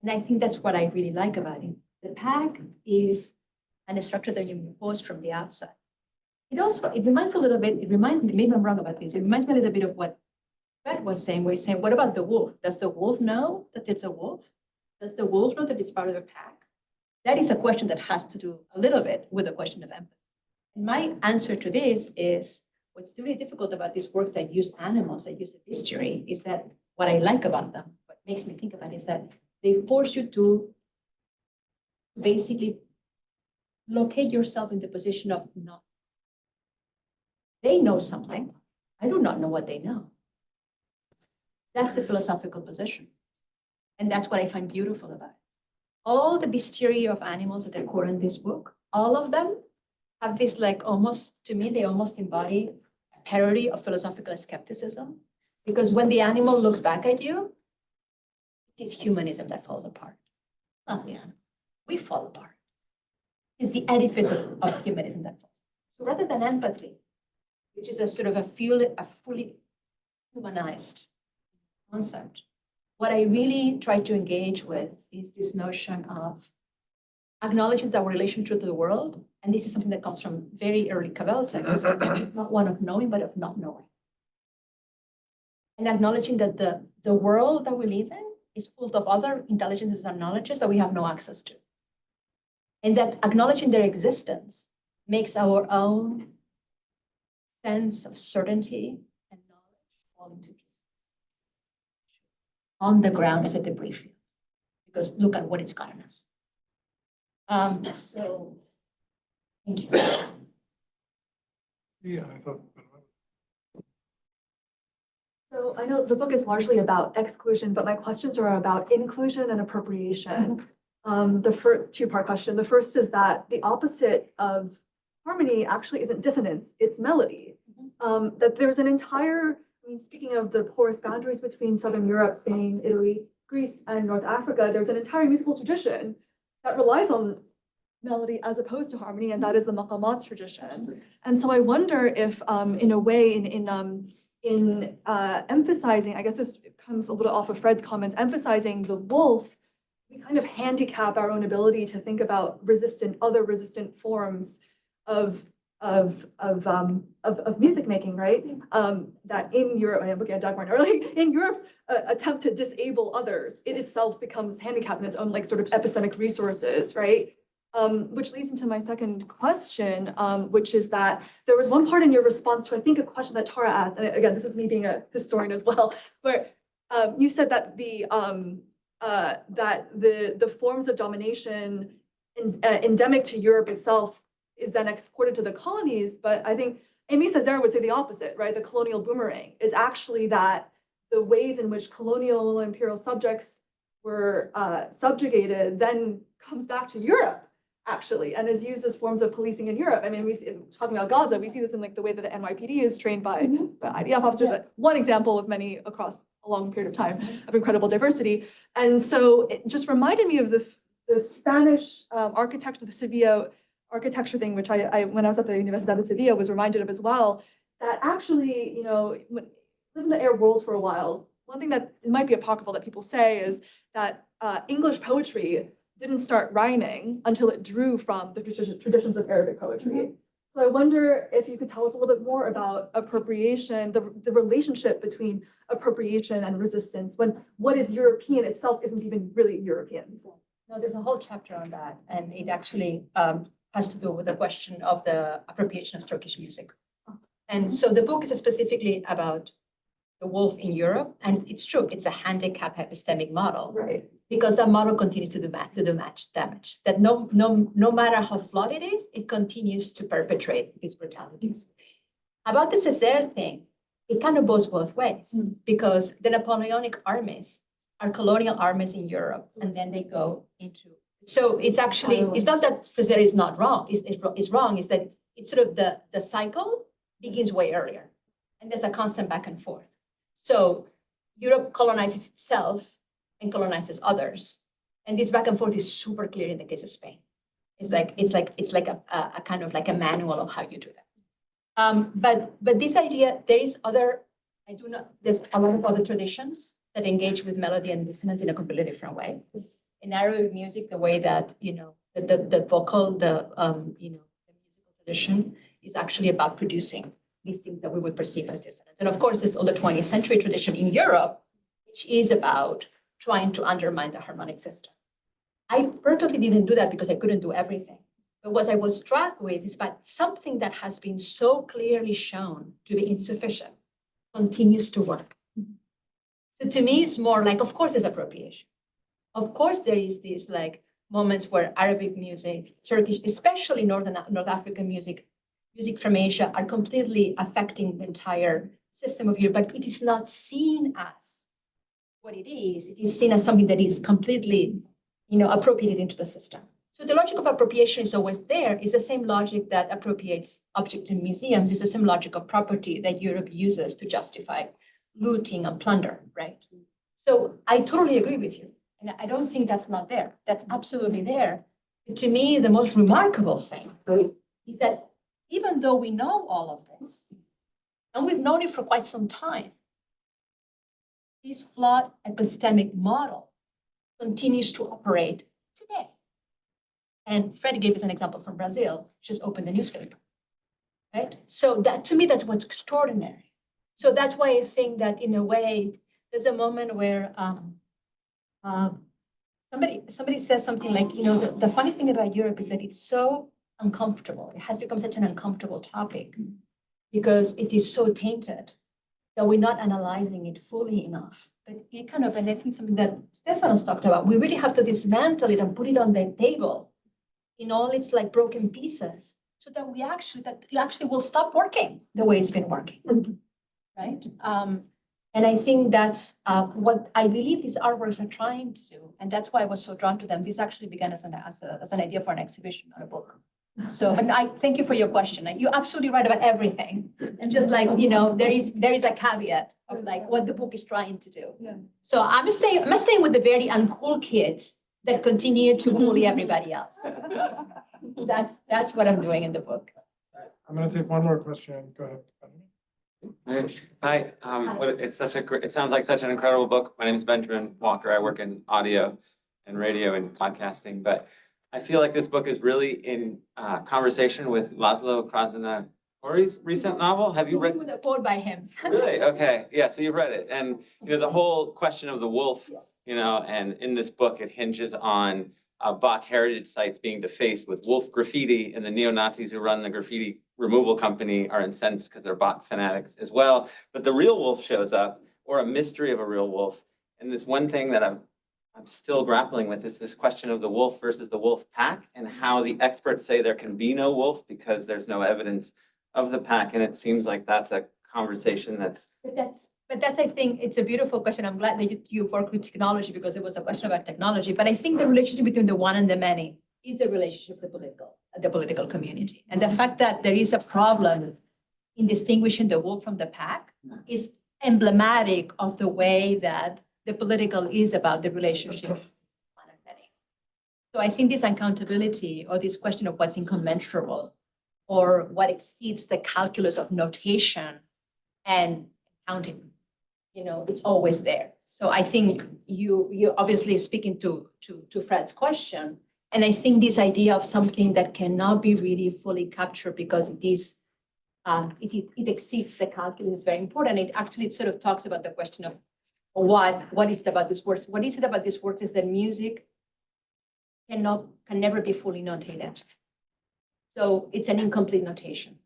And I think that's what I really like about it. The pack is a structure that you impose from the outside. It reminds me, maybe I'm wrong about this, it reminds me a little bit of what Fred was saying, where he's saying, what about the wolf? Does the wolf know that it's a wolf? Does the wolf know that it's part of a pack? That is a question that has to do a little bit with the question of empathy. And my answer to this is, what's really difficult about these works that use animals, that use history, is that what I like about them, what makes me think about it, is that they force you to basically locate yourself in the position of not. They know something. I do not know what they know. That's the philosophical position. And that's what I find beautiful about it. All the mystery of animals that are quoted in this book, all of them have this like almost, to me, they almost embody a parody of philosophical skepticism. Because when the animal looks back at you, it's humanism that falls apart. Not the animal. We fall apart. It's the edifice of humanism that falls. So rather than empathy, which is a sort of a fully humanized concept, what I really try to engage with is this notion of acknowledging that our relationship to the world, and this is something that comes from very early Cabell texts, not one of knowing, but of not knowing. And acknowledging that the world that we live in is full of other intelligences and knowledges that we have no access to. And that acknowledging their existence makes our own sense of certainty and knowledge fall into pieces. On the ground as a debris field, because look at what it's gotten us. So, thank you. Yeah, I thought. So I know the book is largely about exclusion, but my questions are about inclusion and appropriation. The first two-part question. The first is that the opposite of harmony actually isn't dissonance, it's melody. That there's an entire, I mean, speaking of the porous boundaries between Southern Europe, Spain, Italy, Greece, and North Africa, there's an entire musical tradition that relies on melody as opposed to harmony, and that is the maqamat tradition. And so I wonder if, in a way, in emphasizing, I guess this comes a little off of Fred's comments, emphasizing the wolf, we kind of handicap our own ability to think about other resistant forms of music making, right? That in Europe, I'm looking at Dagmar now, like in Europe's attempt to disable others, it itself becomes handicapped in its own like sort of epistemic resources, right? Which leads into my second question, which is that there was one part in your response to, I think, a question that Tara asked, and again, this is me being a historian as well, where you said that the forms of domination endemic to Europe itself is then exported to the colonies, but I think Amy Césaire would say the opposite, right? The colonial boomerang. It's actually that the ways in which colonial imperial subjects were subjugated then comes back to Europe, actually, and is used as forms of policing in Europe. I mean, talking about Gaza, we see this in like the way that the NYPD is trained by IDF officers, but one example of many across a long period of time of incredible diversity. And so it just reminded me of the Spanish architecture, the Sevilla architecture thing, which I when I was at the Universidad de Sevilla was reminded of as well, that actually, you know, when live in the Arab world for a while, one thing that it might be apocryphal that people say is that English poetry didn't start rhyming until it drew from the traditions of Arabic poetry. So I wonder if you could tell us a little bit more about appropriation, the relationship between appropriation and resistance, when what is European itself isn't even really European. No, there's a whole chapter on that, and it actually has to do with the question of the appropriation of Turkish music. And so the book is specifically about the wolf in Europe, and it's true, it's a handicap epistemic model, Right. Because that model continues to do damage. That no matter how flawed it is, it continues to perpetrate these brutalities. About the Césaire thing, it kind of goes both ways, because the Napoleonic armies are colonial armies in Europe, and then they go into. So it's actually, it's not that Césaire is not wrong, it's wrong, is that it's sort of the cycle begins way earlier, and there's a constant back and forth. So Europe colonizes itself and colonizes others. And this back and forth is super clear in the case of Spain. It's like a kind of like a manual of how you do that. But this idea, there's a lot of other traditions that engage with melody and dissonance in a completely different way. In Arabic music, the way that, the vocal, the musical tradition is actually about producing these things that we would perceive as dissonance. And of course, there's all the 20th century tradition in Europe, which is about trying to undermine the harmonic system. I purposely didn't do that because I couldn't do everything. But what I was struck with is that something that has been so clearly shown to be insufficient continues to work. So to me, it's more like, of course, there's appropriation. Of course, there is these like moments where Arabic music, Turkish, especially North African music from Asia are completely affecting the entire system of Europe, but it is not seen as what it is. It is seen as something that is completely, appropriated into the system. So the logic of appropriation is always there. It's the same logic that appropriates objects in museums. It's the same logic of property that Europe uses to justify looting and plunder, right? So I totally agree with you. And I don't think that's not there. That's absolutely there. But to me, the most remarkable thing is that even though we know all of this, and we've known it for quite some time, this flawed epistemic model continues to operate today. And Fred gave us an example from Brazil, just opened the newspaper, right? So that, to me, that's what's extraordinary. So that's why I think that in a way, there's a moment where somebody says something like, the funny thing about Europe is that it's so uncomfortable. It has become such an uncomfortable topic because it is so tainted that we're not analyzing it fully enough. But it kind of, and I think something that Stefanos talked about, we really have to dismantle it and put it on the table in all its like broken pieces so that it actually will stop working the way it's been working, right? And I think that's what I believe these artworks are trying to do. And that's why I was so drawn to them. This actually began as an idea for an exhibition, not a book. So, and I thank you for your question. You're absolutely right about everything. And just like, there is a caveat of like what the book is trying to do. Yeah. So I'm staying with the very uncool kids that continue to bully everybody else. That's what I'm doing in the book. I'm going to take one more question. Go ahead. Hi, it sounds like such an incredible book. My name is Benjamin Walker. I work in audio and radio and podcasting, but I feel like this book is really in conversation with Laszlo Krasznahor's recent novel. Have you read? With a quote by him. Really? Okay. Yeah. So you've read it, and the whole question of the wolf. And in this book, it hinges on Bach heritage sites being defaced with wolf graffiti, and the neo-Nazis who run the graffiti removal company are incensed because they're Bach fanatics as well. But the real wolf shows up, or a mystery of a real wolf. And this one thing that I'm still grappling with is this question of the wolf versus the wolf pack, and how the experts say there can be no wolf because there's no evidence of the pack. And it seems like that's a conversation that's. But that's, I think, it's a beautiful question. I'm glad that you work with technology because it was a question about technology. But I think the relationship between the one and the many is the relationship with the political community. And the fact that there is a problem in distinguishing the wolf from the pack is emblematic of the way that the political is about the relationship of one and many. So I think this accountability or this question of what's incommensurable or what exceeds the calculus of notation and counting, it's always there. So I think you obviously speaking to Fred's question, and I think this idea of something that cannot be really fully captured because it exceeds the calculus is very important. It actually sort of talks about the question of what is it about this works? What is it about this works is that music can never be fully notated. So it's an incomplete notation.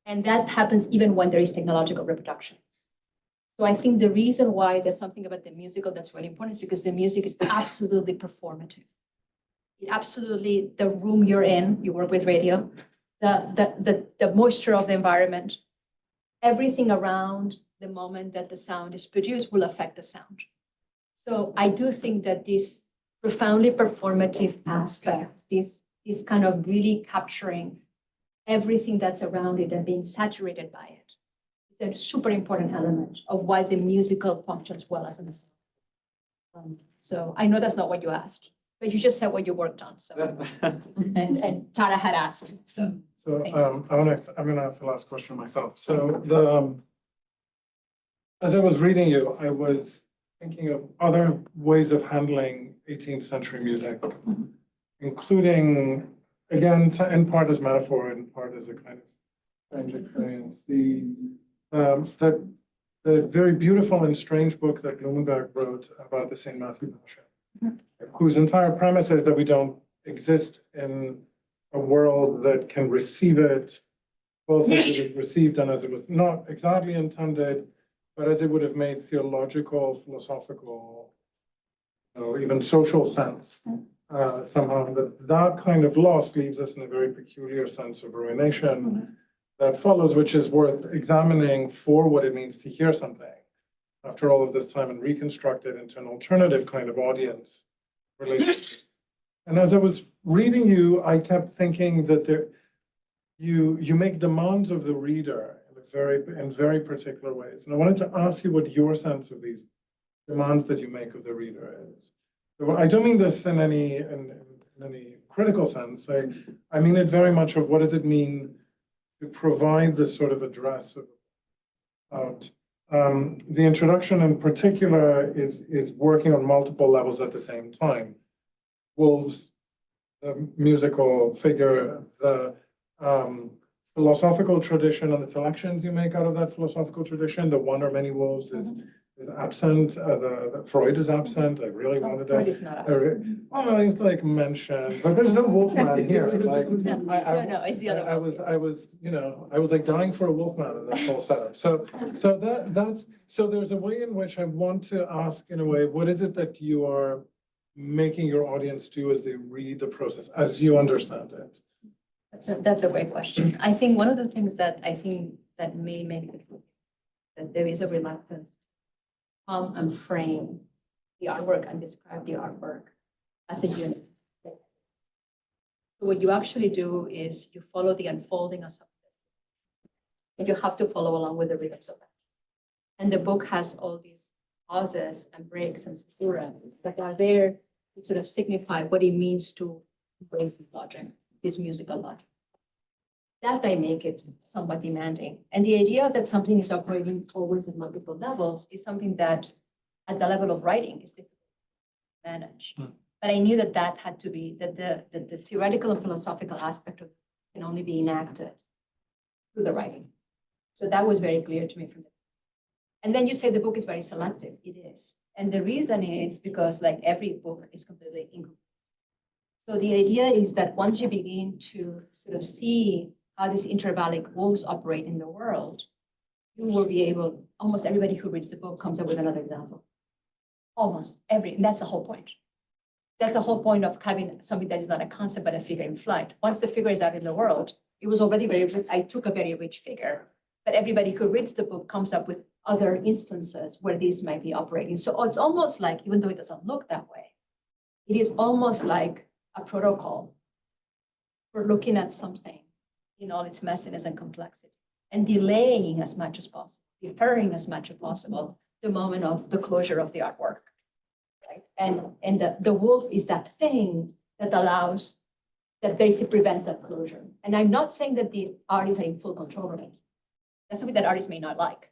And that happens even when there is technological reproduction. So I think the reason why there's something about the musical that's really important is because the music is absolutely performative. It absolutely, the room you're in, you work with radio, the moisture of the environment, everything around the moment that the sound is produced will affect the sound. So I do think that this profoundly performative aspect, this kind of really capturing everything that's around it and being saturated by it, is a super important element of why the musical functions well as a music. So I know that's not what you asked, but you just said what you worked on. So and Tara had asked. So I'm going to ask the last question myself. So as I was reading you, I was thinking of other ways of handling 18th century music, including, again, in part as metaphor and in part as a kind of strange experience. The very beautiful and strange book that Blumenberg wrote about the St. Matthew Passion, whose entire premise is that we don't exist in a world that can receive it, both as it was received and as it was not exactly intended, but as it would have made theological, philosophical, even social sense. Somehow that kind of loss leaves us in a very peculiar sense of ruination that follows, which is worth examining for what it means to hear something after all of this time and reconstruct it into an alternative kind of audience relationship. And as I was reading you, I kept thinking that you make demands of the reader in very particular ways. And I wanted to ask you what your sense of these demands that you make of the reader is. I don't mean this in any critical sense. I mean it very much of what does it mean to provide this sort of address about the introduction in particular is working on multiple levels at the same time. Wolves, the musical figure, the philosophical tradition and the selections you make out of that philosophical tradition. The one or many wolves is absent. The Freud is absent. I really wanted to. Freud is not absent. Well, he's like mentioned, but there's no wolfman here. Like, No, it's the other I one. I was like dying for a wolfman in this whole setup. So there's a way in which I want to ask, in a way, what is it that you are making your audience do as they read the process, as you understand it? That's a great question. I think one of the things that I think that may make it that there is a reluctance to come and frame the artwork and describe the artwork as a unit. So what you actually do is you follow the unfolding of something, and you have to follow along with the rhythms of that. And the book has all these pauses and breaks and caesura that are there to sort of signify what it means to break logic, this musical logic. That may make it somewhat demanding. And the idea that something is operating always at multiple levels is something that at the level of writing is difficult to manage. But I knew that that had to be, that the theoretical and philosophical aspect of it can only be enacted through the writing. So that was very clear to me from the beginning. And then you say the book is very selective. It is. And the reason is because like every book is completely incomplete. So the idea is that once you begin to sort of see how these intervallic wolves operate in the world, you will be able, almost everybody who reads the book comes up with another example. Almost every, and that's the whole point. That's the whole point of having something that is not a concept, but a figure in flight. Once the figure is out in the world, it was already very rich. I took a very rich figure, but everybody who reads the book comes up with other instances where this might be operating. So it's almost like, even though it doesn't look that way, it is almost like a protocol for looking at something in all its messiness and complexity and delaying as much as possible, deferring as much as possible the moment of the closure of the artwork. Right? And the wolf is that thing that allows, that basically prevents that closure. And I'm not saying that the artists are in full control of it. That's something that artists may not like.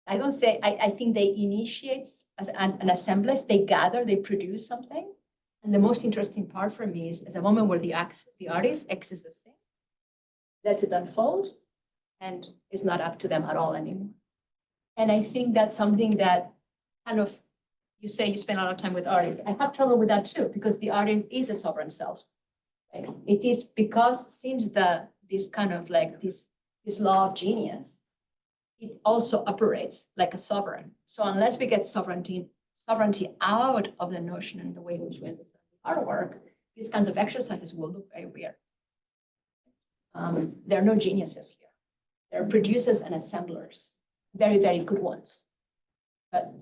I don't say, I think they initiate as an assemblage, they gather, they produce something. And the most interesting part for me is a moment where the artist exits the scene, lets it unfold, and it's not up to them at all anymore. And I think that's something that kind of, you say you spend a lot of time with artists. I have trouble with that too, because the artist is a sovereign self. Right? It is because since this kind of like this law of genius, it also operates like a sovereign. So unless we get sovereignty out of the notion and the way in which we understand artwork, these kinds of exercises will look very weird. There are no geniuses here. There are producers and assemblers, very, very good ones. But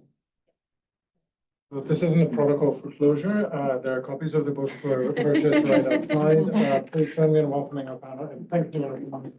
this isn't a protocol for closure. There are copies of the book for purchase right outside. Please join me in welcoming our panel. And thank you, everyone.